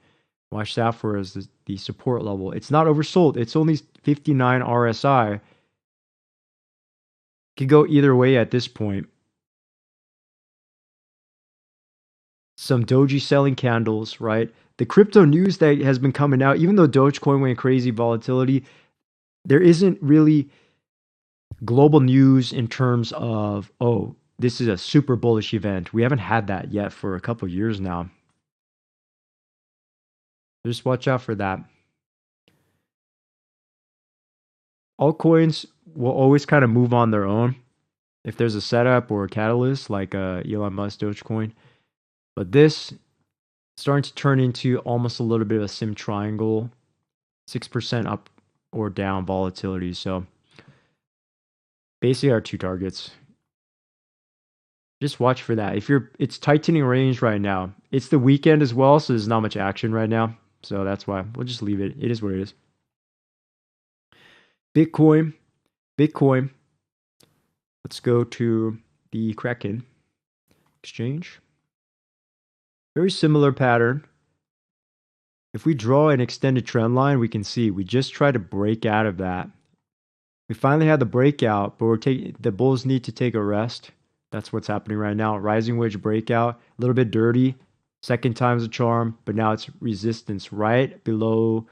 Watch that for as the support level. It's not oversold. It's only 59 RSI. Could go either way at this point. Some doji selling candles, right? The crypto news that has been coming out, even though Dogecoin went crazy volatility, there isn't really global news in terms of, oh, this is a super bullish event. We haven't had that yet for a couple years now. Just watch out for that. Altcoins will always kind of move on their own if there's a setup or a catalyst like Elon Musk Dogecoin. But this starting to turn into almost a little bit of a sim triangle, 6% up or down volatility. So basically our two targets. Just watch for that. It's tightening range right now. It's the weekend as well, so there's not much action right now. So that's why we'll just leave it. It is what it is. Bitcoin. Let's go to the Kraken exchange. Very similar pattern. If we draw an extended trend line, we can see we just try to break out of that. We finally had the breakout, but the bulls need to take a rest. That's what's happening right now. Rising wedge breakout, a little bit dirty. Second time's a charm, but now it's resistance right below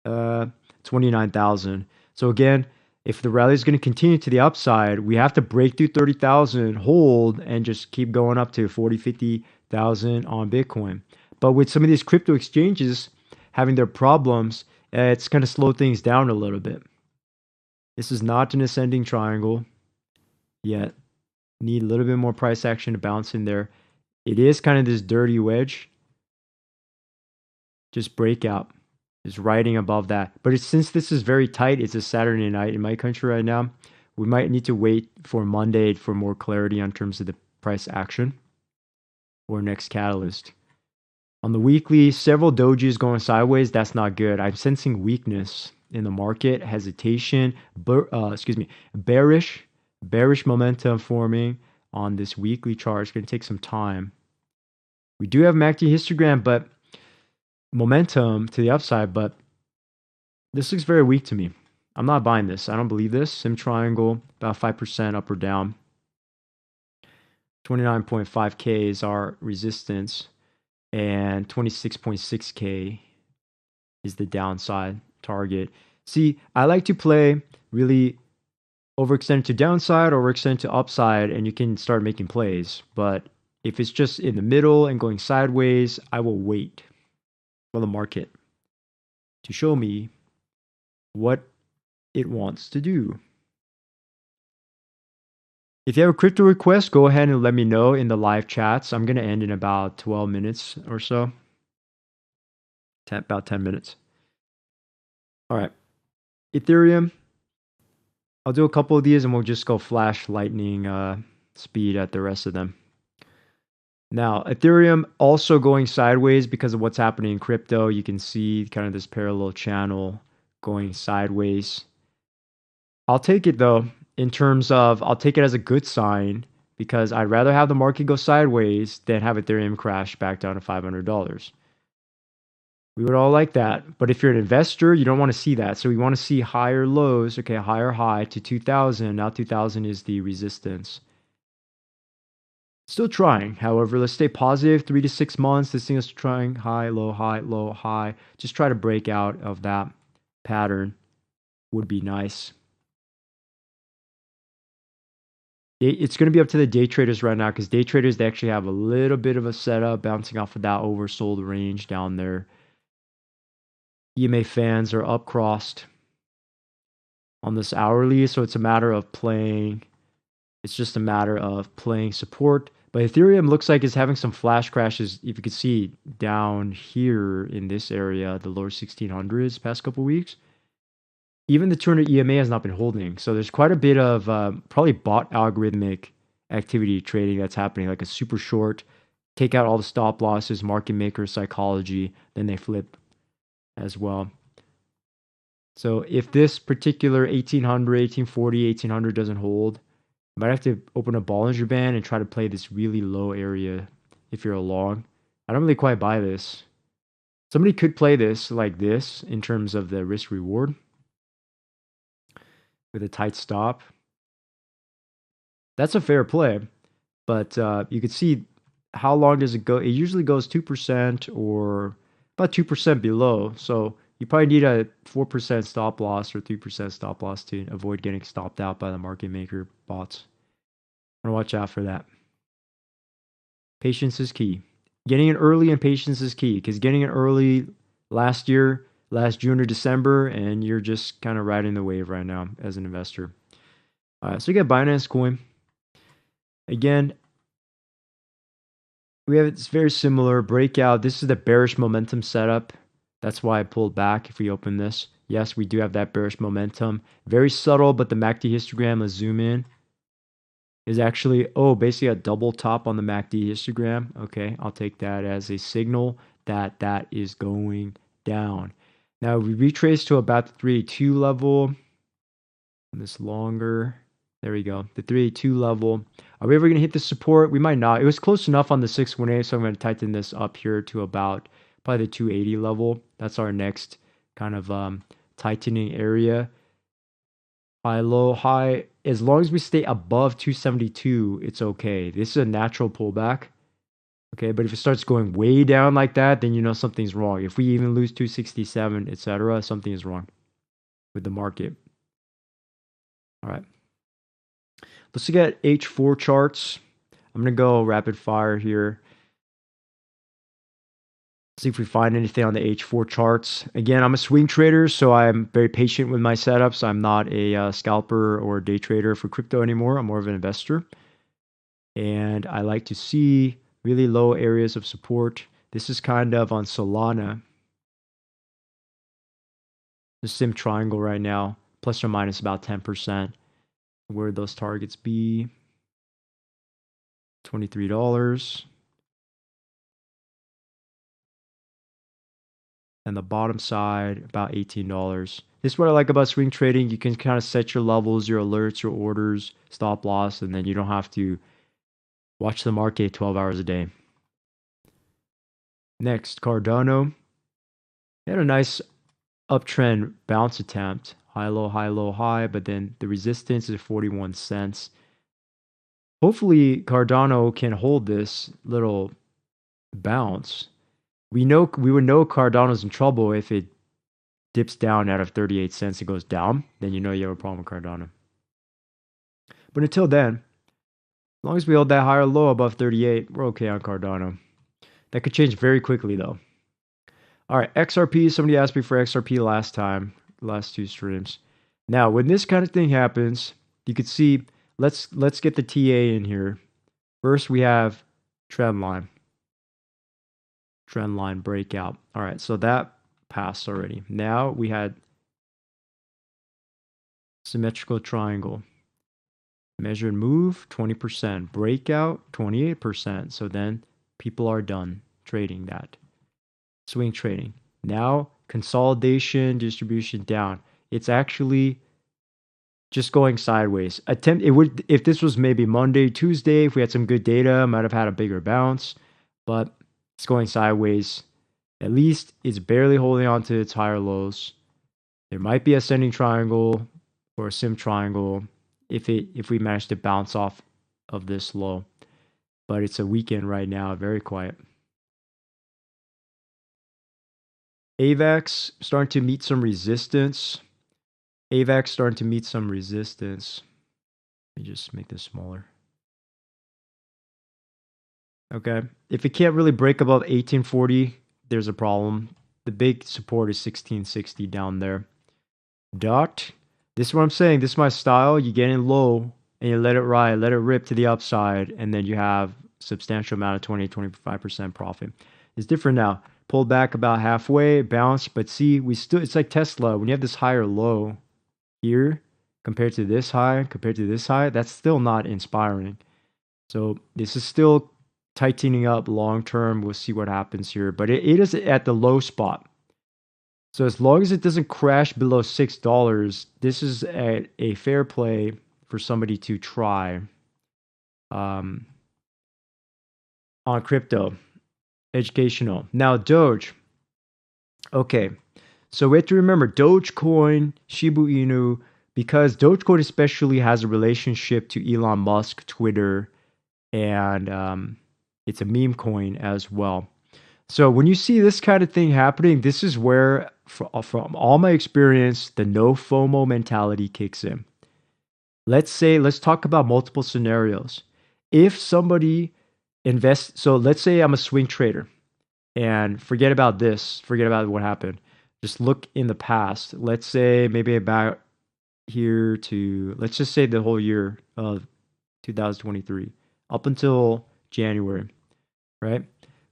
29,000. So again, if the rally is going to continue to the upside, we have to break through 30,000, hold, and just keep going up to 40, 50,000 on Bitcoin. But with some of these crypto exchanges having their problems, it's going to slow things down a little bit. This is not an ascending triangle yet. Need a little bit more price action to bounce in there. It is kind of this dirty wedge. Just breakout is riding above that. But since this is very tight, it's a Saturday night in my country right now. We might need to wait for Monday for more clarity on terms of the price action or next catalyst. On the weekly, several dojis going sideways. That's not good. I'm sensing weakness in the market, hesitation, bearish momentum forming on this weekly chart. It's going to take some time. We do have MACD histogram, but momentum to the upside, but this looks very weak to me. I'm not buying this. I don't believe this. Sim triangle, about 5% up or down. 29.5K is our resistance, and 26.6K is the downside target. See, I like to play really overextended to downside or overextended to upside, and you can start making plays. But if it's just in the middle and going sideways, I will wait for the market to show me what it wants to do. If you have a crypto request, go ahead and let me know in the live chats. I'm going to end in about 12 minutes or so. About 10 minutes. All right. Ethereum. I'll do a couple of these and we'll just go flash lightning speed at the rest of them. Now, Ethereum also going sideways because of what's happening in crypto. You can see kind of this parallel channel going sideways. I'll take it though, in terms of, I'll take it as a good sign because I'd rather have the market go sideways than have Ethereum crash back down to $500. We would all like that. But if you're an investor, you don't want to see that. So we want to see higher lows, okay, higher high to 2,000. Now 2,000 is the resistance. Still trying. However, let's stay positive. 3 to 6 months. This thing is trying high, low, high, low, high. Just try to break out of that pattern would be nice. It's going to be up to the day traders right now because day traders, they actually have a little bit of a setup bouncing off of that oversold range down there. EMA fans are up crossed on this hourly, so it's a matter of playing. It's just a matter of playing support. But Ethereum looks like it's having some flash crashes. If you could see down here in this area, the lower 1600s past couple weeks. Even the 200 EMA has not been holding. So there's quite a bit of probably bot algorithmic activity trading that's happening, like a super short, take out all the stop losses, market maker psychology, then they flip as well. So if this particular 1800, 1840, 1800 doesn't hold, you might have to open a Bollinger Band and try to play this really low area if you're a long. I don't really quite buy this. Somebody could play this like this in terms of the risk reward with a tight stop. That's a fair play, but you could see how long does it go? It usually goes 2% or about 2% below. So you probably need a 4% stop loss or 3% stop loss to avoid getting stopped out by the market maker bots. I want to watch out for that. Patience is key. Getting in early and patience is key, because getting in early last year, last June or December, and you're just kind of riding the wave right now as an investor. All right, so you got Binance Coin. Again, we have it's very similar breakout. This is the bearish momentum setup. That's why I pulled back. If we open this, yes, we do have that bearish momentum. Very subtle, but the MACD histogram, let's zoom in, is actually, basically a double top on the MACD histogram. Okay, I'll take that as a signal that that is going down. Now we retrace to about the 382 level. This longer. There we go. The 382 level. Are we ever going to hit the support? We might not. It was close enough on the 618, so I'm going to tighten this up here to about probably the 280 level. That's our next kind of tightening area. High, low, high. As long as we stay above 272, it's okay. This is a natural pullback. Okay, but if it starts going way down like that, then you know something's wrong. If we even lose 267, etc., something is wrong with the market. All right. Let's look at H4 charts. I'm going to go rapid fire here. See if we find anything on the H4 charts. Again, I'm a swing trader, so I'm very patient with my setups. I'm not a scalper or day trader for crypto anymore. I'm more of an investor. And I like to see really low areas of support. This is kind of on Solana. The sim triangle right now, plus or minus about 10%. Where would those targets be? $23. And the bottom side, about $18. This is what I like about swing trading. You can kind of set your levels, your alerts, your orders, stop loss, and then you don't have to watch the market 12 hours a day. Next, Cardano. They had a nice uptrend bounce attempt. High, low, high, but then the resistance is 41 cents. Hopefully, Cardano can hold this little bounce. We would know Cardano's in trouble if it dips down out of 38 cents and goes down. Then you know you have a problem with Cardano. But until then, as long as we hold that higher low above 38, we're okay on Cardano. That could change very quickly though. All right, XRP. Somebody asked me for XRP last time, last two streams. Now, when this kind of thing happens, you could see, let's get the TA in here. First, we have trend line. Trend line breakout. All right, so that passed already. Now we had symmetrical triangle. Measured move, 20%. Breakout, 28%. So then people are done trading that. Swing trading. Now, consolidation, distribution down. It's actually just going sideways. If this was maybe Monday, Tuesday, if we had some good data, might have had a bigger bounce, but it's going sideways. At least it's barely holding on to its higher lows. There might be a ascending triangle or a sim triangle if we manage to bounce off of this low. But it's a weekend right now, very quiet. AVAX starting to meet some resistance. AVAX starting to meet some resistance. Let me just make this smaller. Okay. If it can't really break above 1840, there's a problem. The big support is 1660 down there. Dot. This is what I'm saying. This is my style. You get in low and you let it ride, let it rip to the upside, and then you have substantial amount of 20-25% profit. It's different now. Pulled back about halfway, bounced, but see, it's like Tesla. When you have this higher low here compared to this high, that's still not inspiring. So this is still tightening up long term. We'll see what happens here, but it is at the low spot. So as long as it doesn't crash below $6, this is a fair play for somebody to try on crypto. Educational. Now Doge. Okay, so we have to remember Dogecoin, Shiba Inu, because Dogecoin especially has a relationship to Elon Musk, Twitter, and it's a meme coin as well. So when you see this kind of thing happening, this is where, from all my experience, the no FOMO mentality kicks in. Let's talk about multiple scenarios. If somebody invests, so let's say I'm a swing trader and forget about this, forget about what happened. Just look in the past. Let's say maybe about here to, let's just say the whole year of 2023 up until January, right?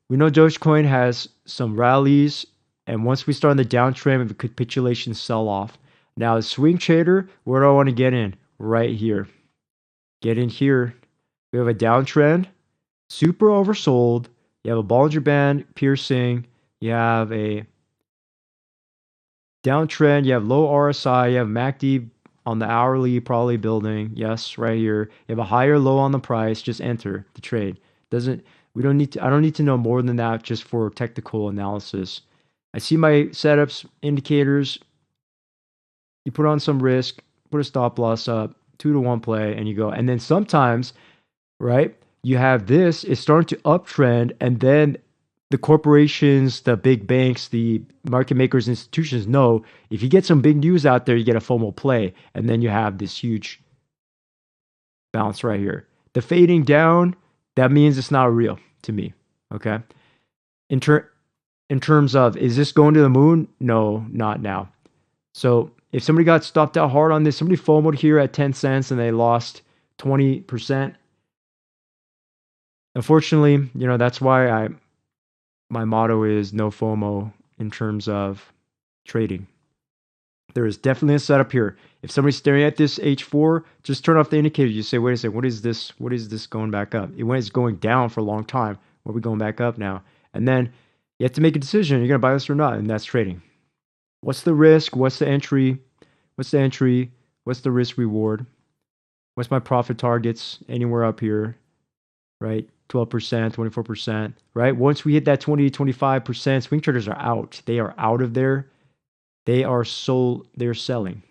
We know Dogecoin has some rallies, and once we start on the downtrend, we have a capitulation sell off. Now, as swing trader, where do I want to get in? Right here. Get in here. We have a downtrend, super oversold. You have a Bollinger Band piercing. You have a downtrend. You have low RSI. You have MACD on the hourly, probably building. Yes, right here. You have a higher low on the price. Just enter the trade. Doesn't we don't need to. I don't need to know more than that just for technical analysis. I see my setups indicators. You put on some risk, put a stop loss up, 2-to-1 play, and you go. And then sometimes, right, you have this, it's starting to uptrend, and then the corporations, the big banks, the market makers, institutions know if you get some big news out there, you get a FOMO play, and then you have this huge bounce right here. The fading down, that means it's not real to me. Okay. In, ter- in terms of, is this going to the moon? No, not now. So if somebody got stopped out hard on this, somebody FOMO'd here at 10 cents and they lost 20%. Unfortunately, that's why my motto is no FOMO in terms of trading. There is definitely a setup here. If somebody's staring at this H4, just turn off the indicator. You say, wait a second, what is this? What is this going back up? It went going down for a long time. What are we going back up now? And then you have to make a decision. You're going to buy this or not, and that's trading. What's the risk? What's the entry? What's the entry? What's the risk reward? What's my profit targets? Anywhere up here, right? 12%, 24%, right? Once we hit that 20, 25%, swing traders are out. They are out of there. They're selling,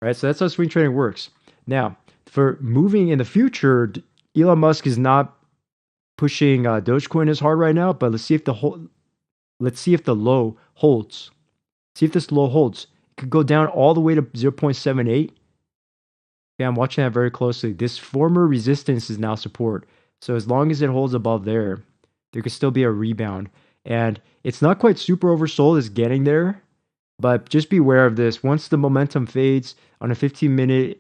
right? So that's how swing trading works. Now, for moving in the future, Elon Musk is not pushing Dogecoin as hard right now, but let's see if the low holds. See if this low holds. It could go down all the way to 0.78. Okay, I'm watching that very closely. This former resistance is now support. So as long as it holds above there could still be a rebound. And it's not quite super oversold. It's getting there. But just be aware of this. Once the momentum fades on a 15-minute,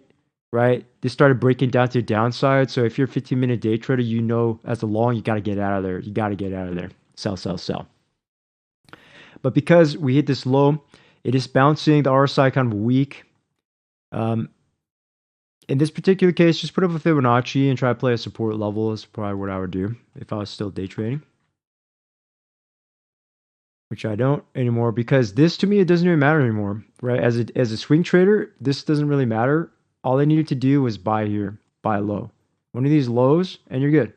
right, this started breaking down to the downside. So if you're a 15-minute day trader, as a long, you got to get out of there. You got to get out of there. Sell, sell, sell. But because we hit this low, it is bouncing. The RSI kind of weak. In this particular case, just put up a Fibonacci and try to play a support level is probably what I would do if I was still day trading. Which I don't anymore because this to me, it doesn't even matter anymore, right? As a swing trader, this doesn't really matter. All I needed to do was buy here, buy low. One of these lows and you're good.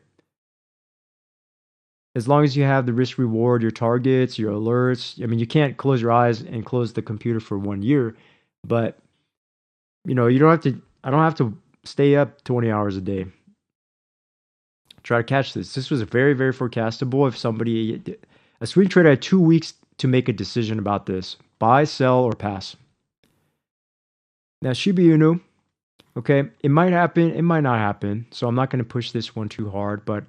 As long as you have the risk reward, your targets, your alerts. I mean, you can't close your eyes and close the computer for 1 year, but you don't have to, I don't have to stay up 20 hours a day. Try to catch this. This was very, very forecastable. If a swing trader had 2 weeks to make a decision about this, buy, sell, or pass. Now, Shiba Inu, okay, it might happen, it might not happen. So I'm not going to push this one too hard, but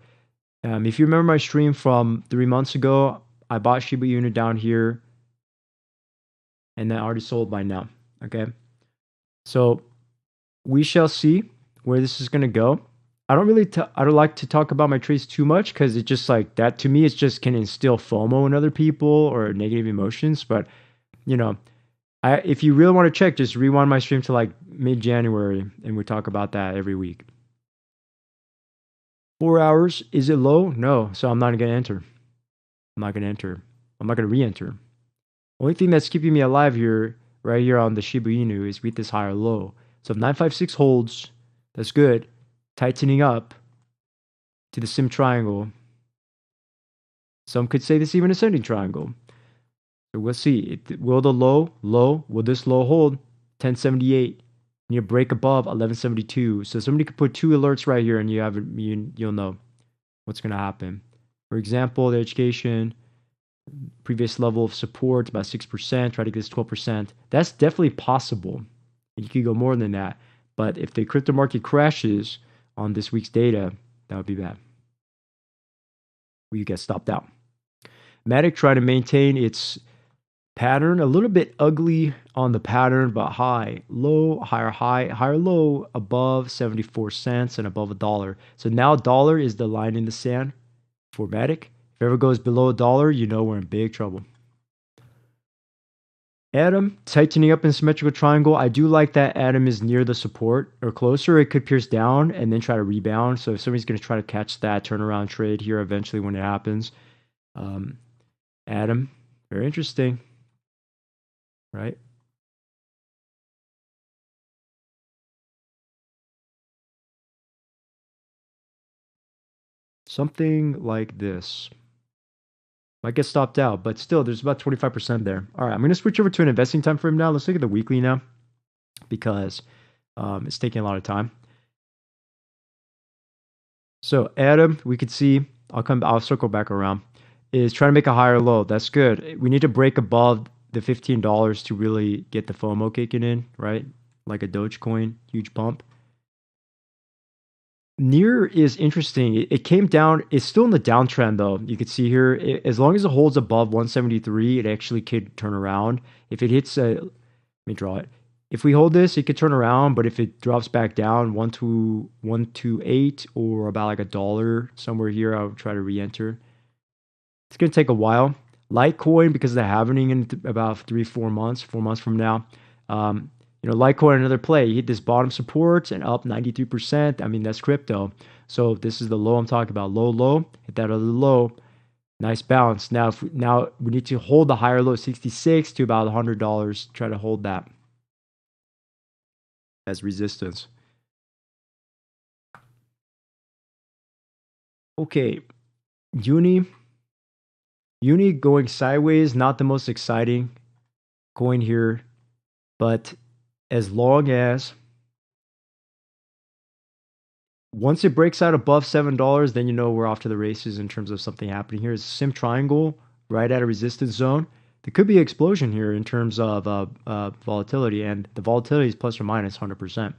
if you remember my stream from 3 months ago, I bought Shiba Inu down here and that already sold by now. Okay. So we shall see where this is going to go. I don't like to talk about my trades too much because it's just like that to me, it's just can instill FOMO in other people or negative emotions. But if you really want to check, just rewind my stream to like mid-January and we talk about that every week. 4 hours, is it low? No. So I'm not going to enter. I'm not going to enter. I'm not going to re-enter. Only thing that's keeping me alive here, right here on the Shiba Inu is with this higher low. So if 956 holds, that's good. Tightening up to the sim triangle. Some could say this even ascending triangle. So we'll see. Will the low, will this low hold? 1078. And you break above 1172. So somebody could put 2 alerts right here and you'll know what's going to happen. For example, the education, previous level of support, about 6%, try to get this 12%. That's definitely possible. You could go more than that. But if the crypto market crashes on this week's data, that would be bad. You get stopped out. Matic trying to maintain its pattern, a little bit ugly on the pattern, but high, low, higher low, above 74 cents and above $1. So now $1 is the line in the sand for Matic. If it ever goes below $1, you know we're in big trouble. Atom, tightening up in symmetrical triangle. I do like that Atom is near the support or closer. It could pierce down and then try to rebound. So if somebody's going to try to catch that turnaround trade here eventually when it happens. Atom, very interesting, right? Something like this. Might get stopped out, but still, there's about 25% there. All right, I'm going to switch over to an investing time frame now. Let's look at the weekly now because it's taking a lot of time. So Atom, we could see, I'll circle back around, is trying to make a higher low. That's good. We need to break above the $15 to really get the FOMO kicking in, right? Like a Dogecoin, huge pump. Near is interesting. It came down. It's still in the downtrend, though. You can see here, as long as it holds above 173, it actually could turn around. If it hits let me draw it. If we hold this, it could turn around, but if it drops back down 128 or about like $1 somewhere here, I'll try to re-enter. It's going to take a while. Litecoin, because they're happening in about 4 months from now. Litecoin, another play. You hit this bottom support and up 93%. I mean, that's crypto. So this is the low I'm talking about. Low. Hit that other low. Nice bounce. Now, we need to hold the higher low, 66 to about $100. Try to hold that as resistance. Okay, Uni going sideways, not the most exciting coin here, but as long as once it breaks out above $7, then you know we're off to the races in terms of something happening here. It's a sim triangle right at a resistance zone. There could be an explosion here in terms of volatility, and the volatility is plus or minus 100%.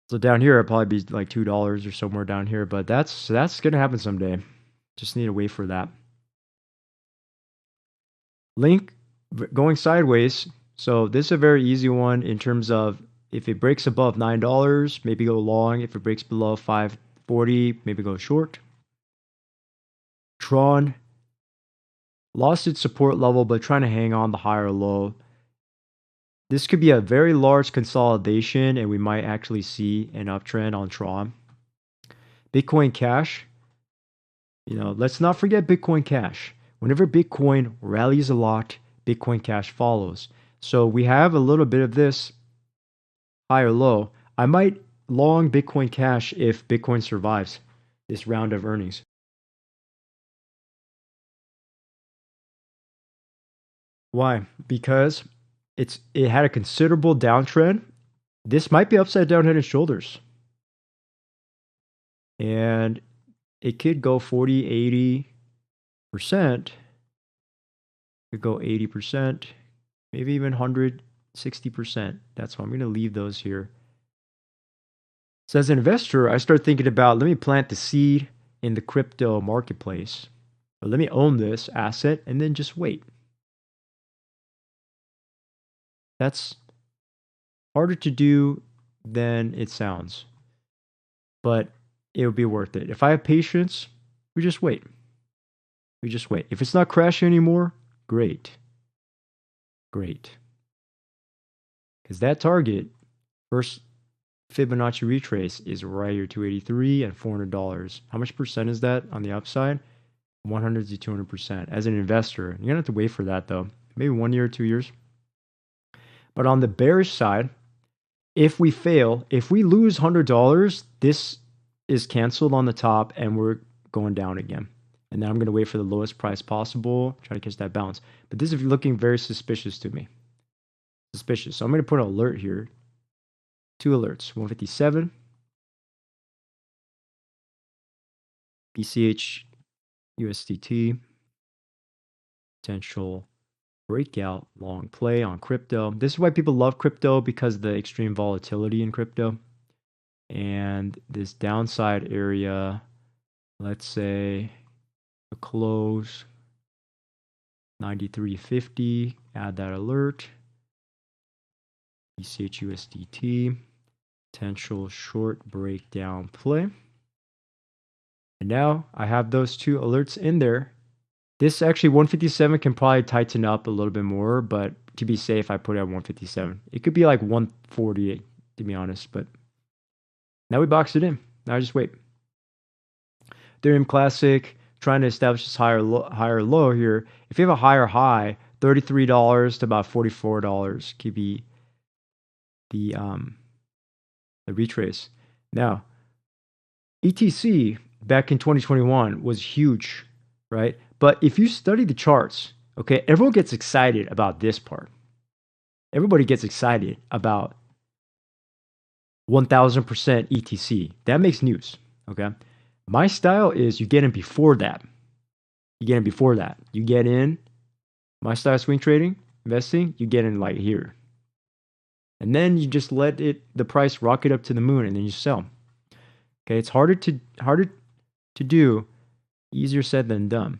So down here, it'll probably be like $2 or somewhere down here, but that's going to happen someday. Just need to wait for that. Link going sideways. So this is a very easy one in terms of if it breaks above $9, maybe go long. If it breaks below 540, maybe go short. Tron lost its support level, but trying to hang on the higher low. This could be a very large consolidation, and we might actually see an uptrend on Tron. Bitcoin Cash. Let's not forget Bitcoin Cash. Whenever Bitcoin rallies a lot, Bitcoin Cash follows. So we have a little bit of this higher low. I might long Bitcoin Cash if Bitcoin survives this round of earnings. Why? Because it had a considerable downtrend. This might be upside down head and shoulders. And it could go 40, 80%. It could go 80%, maybe even 160%. That's why I'm going to leave those here. So as an investor, I start thinking about, let me plant the seed in the crypto marketplace. Or let me own this asset and then just wait. That's harder to do than it sounds, but it would be worth it. If I have patience, we just wait. If it's not crashing anymore, great. Because that target, first Fibonacci retrace, is right here, 283 and $400. How much percent is that on the upside? 100 to 200%. As an investor, you're going to have to wait for that, though. Maybe 1 year, 2 years. But on the bearish side, if we lose $100, this is canceled on the top and we're going down again. And then I'm going to wait for the lowest price possible, try to catch that bounce. But this is looking very suspicious to me. Suspicious. So I'm going to put an alert here. 2 alerts. 157. BCH USDT. Potential breakout long play on crypto. This is why people love crypto, because of the extreme volatility in crypto. And this downside area, let's say a close 93.50, add that alert. BCH USDT, potential short breakdown play. And now I have those 2 alerts in there. This actually 157 can probably tighten up a little bit more, but to be safe, I put it at 157. It could be like 148, to be honest, but now we box it in. Now I just wait. Ethereum Classic, trying to establish this higher low here. If you have a higher high, $33 to about $44 could be the retrace. Now, ETC back in 2021 was huge, right? But if you study the charts, okay, everyone gets excited about this part. Everybody gets excited about 1000% ETC. That makes news, okay? My style is you get in before that. You get in before that. You get in, my style of swing trading, investing, you get in like here. And then you just let the price rocket up to the moon, and then you sell. Okay, it's harder to do, easier said than done.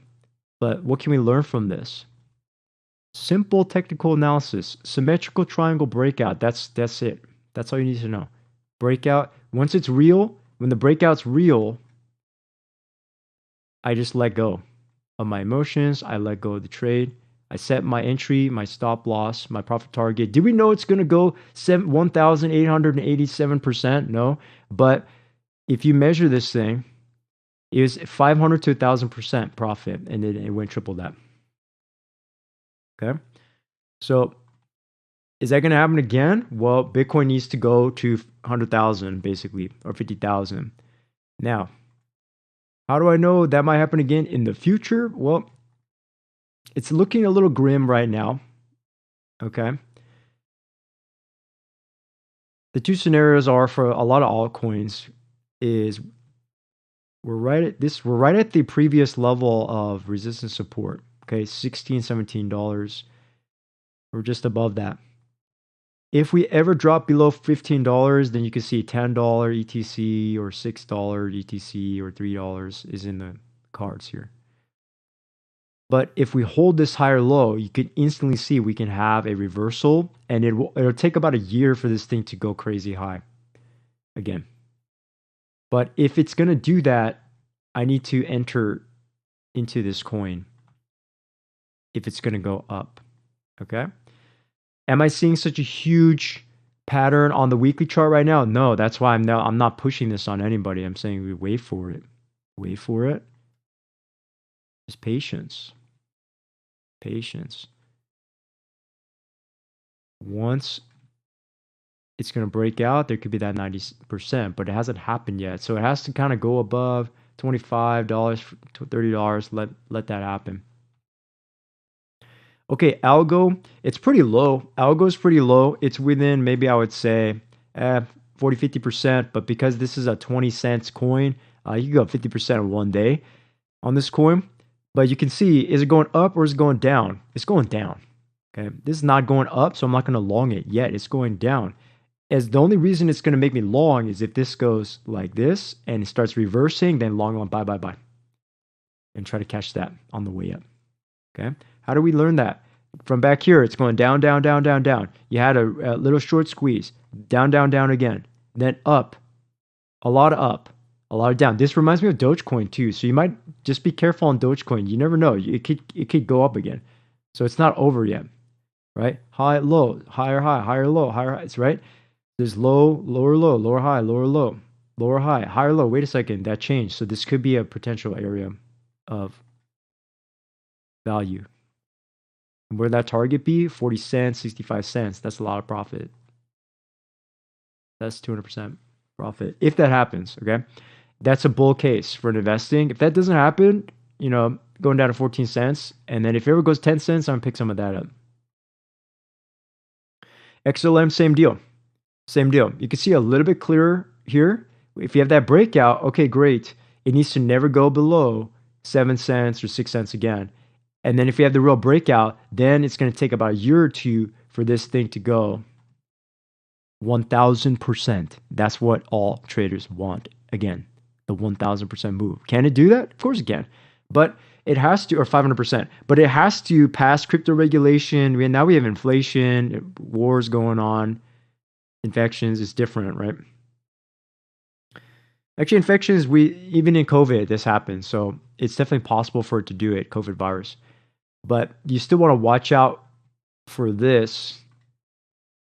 But what can we learn from this? Simple technical analysis, symmetrical triangle breakout. That's it. That's all you need to know. Breakout. Once it's real, when the breakout's real, I just let go of my emotions. I let go of the trade. I set my entry, my stop loss, my profit target. Did we know it's going to go 1,887%? No. But if you measure this thing, it was 500 to 1,000% profit, and it went triple that. Okay. So is that going to happen again? Well, Bitcoin needs to go to 100,000 basically, or 50,000. Now, how do I know that might happen again in the future? Well, it's looking a little grim right now. Okay. The 2 scenarios are for a lot of altcoins is we're right at the previous level of resistance support. Okay, $16, $17. We're just above that. If we ever drop below $15, then you can see $10 ETC or $6 ETC or $3 is in the cards here. But if we hold this higher low, you can instantly see we can have a reversal, and it'll take about a year for this thing to go crazy high again. But if it's going to do that, I need to enter into this coin if it's going to go up. Okay. Am I seeing such a huge pattern on the weekly chart right now? No, that's why I'm not pushing this on anybody. I'm saying we wait for it. Wait for it. Just patience. Patience. Once it's going to break out, there could be that 90%, but it hasn't happened yet. So it has to kind of go above $25 to $30. Let that happen. Okay, algo, it's pretty low. Algo is pretty low. It's within, maybe I would say 40-50%, but because this is a 20 cents coin, you can go 50% in one day on this coin. But you can see, is it going up or is it going down? It's going down. Okay, this is not going up, so I'm not going to long it yet. It's going down. As the only reason it's going to make me long is if this goes like this and it starts reversing, then long, buy. And try to catch that on the way up. Okay, how do we learn that? From back here, it's going down, down, down, down, down. You had a little short squeeze. Down, down, down again. Then up. A lot of up. A lot of down. This reminds me of Dogecoin too. So you might just be careful on Dogecoin. You never know. It could go up again. So it's not over yet. Right? High, low, higher, high, higher, low, higher, highs, right? There's low, lower high, lower low, lower high, higher low. Wait a second, that changed. So this could be a potential area of value. And where that target be? 40 cents, 65 cents. That's a lot of profit. That's 200% profit. If that happens, okay? That's a bull case for investing. If that doesn't happen, you know, going down to 14 cents. And then if it ever goes 10 cents, I'm gonna pick some of that up. XLM, same deal. Same deal. You can see a little bit clearer here. If you have that breakout, okay, great. It needs to never go below 7 cents or 6 cents again. And then if you have the real breakout, then it's going to take about a year or two for this thing to go 1000%. That's what all traders want. Again, the 1000% move. Can it do that? Of course it can. But it has to, or 500%, but it has to pass crypto regulation. Now we have inflation, wars going on, infections. It's different, right? Actually, infections, even in COVID, this happens. So it's definitely possible for it to do it, COVID virus. But you still want to watch out for this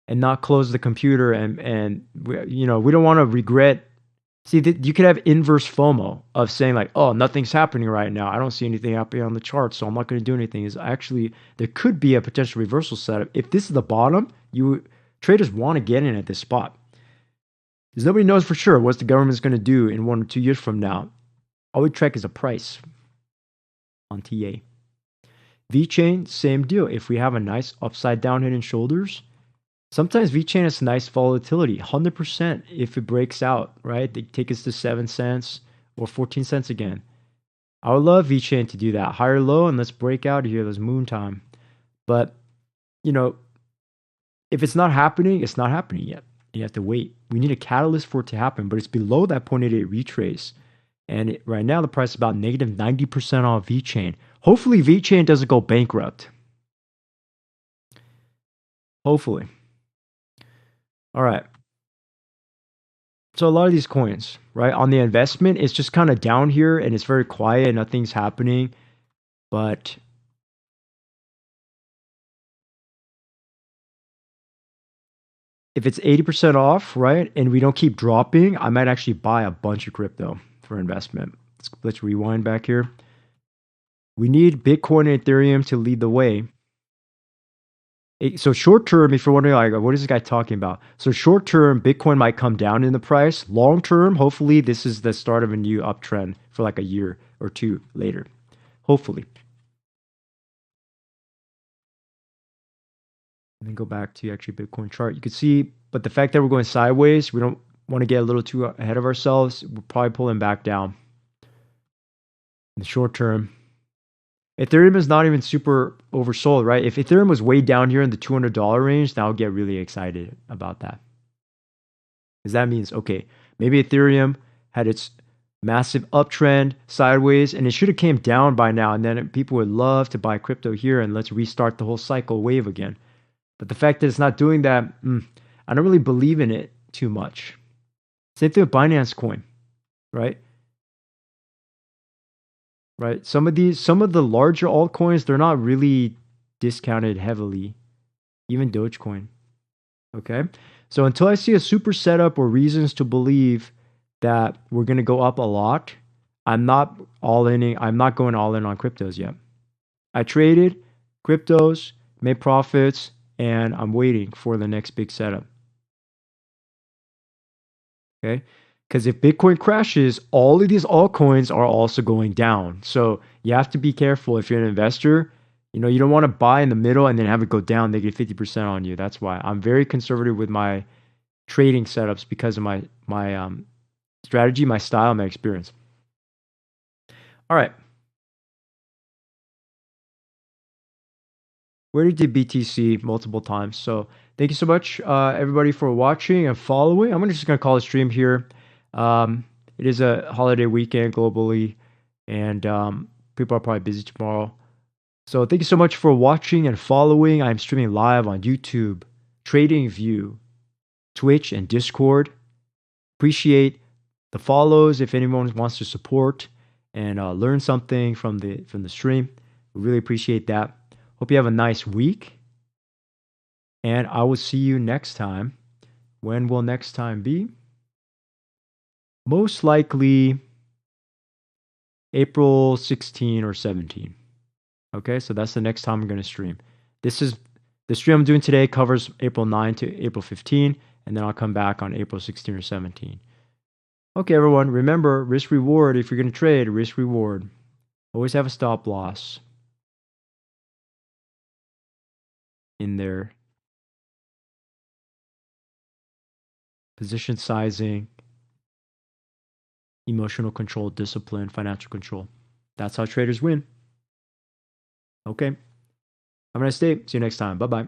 and not close the computer and you know, we don't want to regret. See, you could have inverse FOMO of saying like, oh, nothing's happening right now. I don't see anything happening on the chart, so I'm not going to do anything. Is actually, there could be a potential reversal setup. If this is the bottom, traders want to get in at this spot. Because nobody knows for sure what the government's going to do in 1 or 2 years from now. All we track is a price on TA. VeChain, same deal. If we have a nice upside down head and shoulders, sometimes VeChain has nice volatility, 100% if it breaks out, right? They take us to 7 cents or 14 cents again. I would love VeChain to do that. Higher low and let's break out here. Let's moon time. But, you know, if it's not happening, it's not happening yet. You have to wait. We need a catalyst for it to happen, but it's below that 0.88 retrace. And right now, the price is about negative 90% off VeChain. Hopefully, VeChain doesn't go bankrupt. Hopefully. All right. So a lot of these coins, right, on the investment, it's just kind of down here and it's very quiet. Nothing's happening. But if it's 80% off, right, and we don't keep dropping, I might actually buy a bunch of crypto for investment. Let's rewind back here. We need Bitcoin and Ethereum to lead the way. So short term, if you're wondering, like, what is this guy talking about? So short term, Bitcoin might come down in the price. Long term, hopefully, this is the start of a new uptrend for like a year or two later. Hopefully. And then go back to actually Bitcoin chart. You can see, but the fact that we're going sideways, we don't want to get a little too ahead of ourselves. We're probably pulling back down in the short term. Ethereum is not even super oversold, right? If Ethereum was way down here in the $200 range, then I'll get really excited about that. Because that means, okay, maybe Ethereum had its massive uptrend sideways, and it should have came down by now, and then people would love to buy crypto here, and let's restart the whole cycle wave again. But the fact that it's not doing that, I don't really believe in it too much. Same thing with Binance Coin, right? Right. Some of the larger altcoins, they're not really discounted heavily. Even Dogecoin. Okay. So until I see a super setup or reasons to believe that we're going to go up a lot, I'm not going all in on cryptos yet. I traded cryptos, made profits, and I'm waiting for the next big setup. Okay. Because if Bitcoin crashes, all of these altcoins are also going down. So you have to be careful if you're an investor. You know, you don't want to buy in the middle and then have it go down. They get 50% on you. That's why I'm very conservative with my trading setups because of my strategy, my style, my experience. All right. We did BTC multiple times. So thank you so much, everybody, for watching and following. I'm just going to call a stream here. It is a holiday weekend globally, and people are probably busy tomorrow. So thank you so much for watching and following. I'm streaming live on YouTube, TradingView, Twitch, and Discord. Appreciate the follows if anyone wants to support and learn something from the stream. We really appreciate that. Hope you have a nice week, and I will see you next time. When will next time be? Most likely April 16 or 17. Okay, so that's the next time I'm going to stream. This is the stream I'm doing today covers April 9 to April 15, and then I'll come back on April 16 or 17. Okay, everyone, remember risk reward. If you're going to trade, risk reward. Always have a stop loss in there. Position sizing, emotional control, discipline, financial control. That's how traders win. Okay. Have a nice day. See you next time. Bye-bye.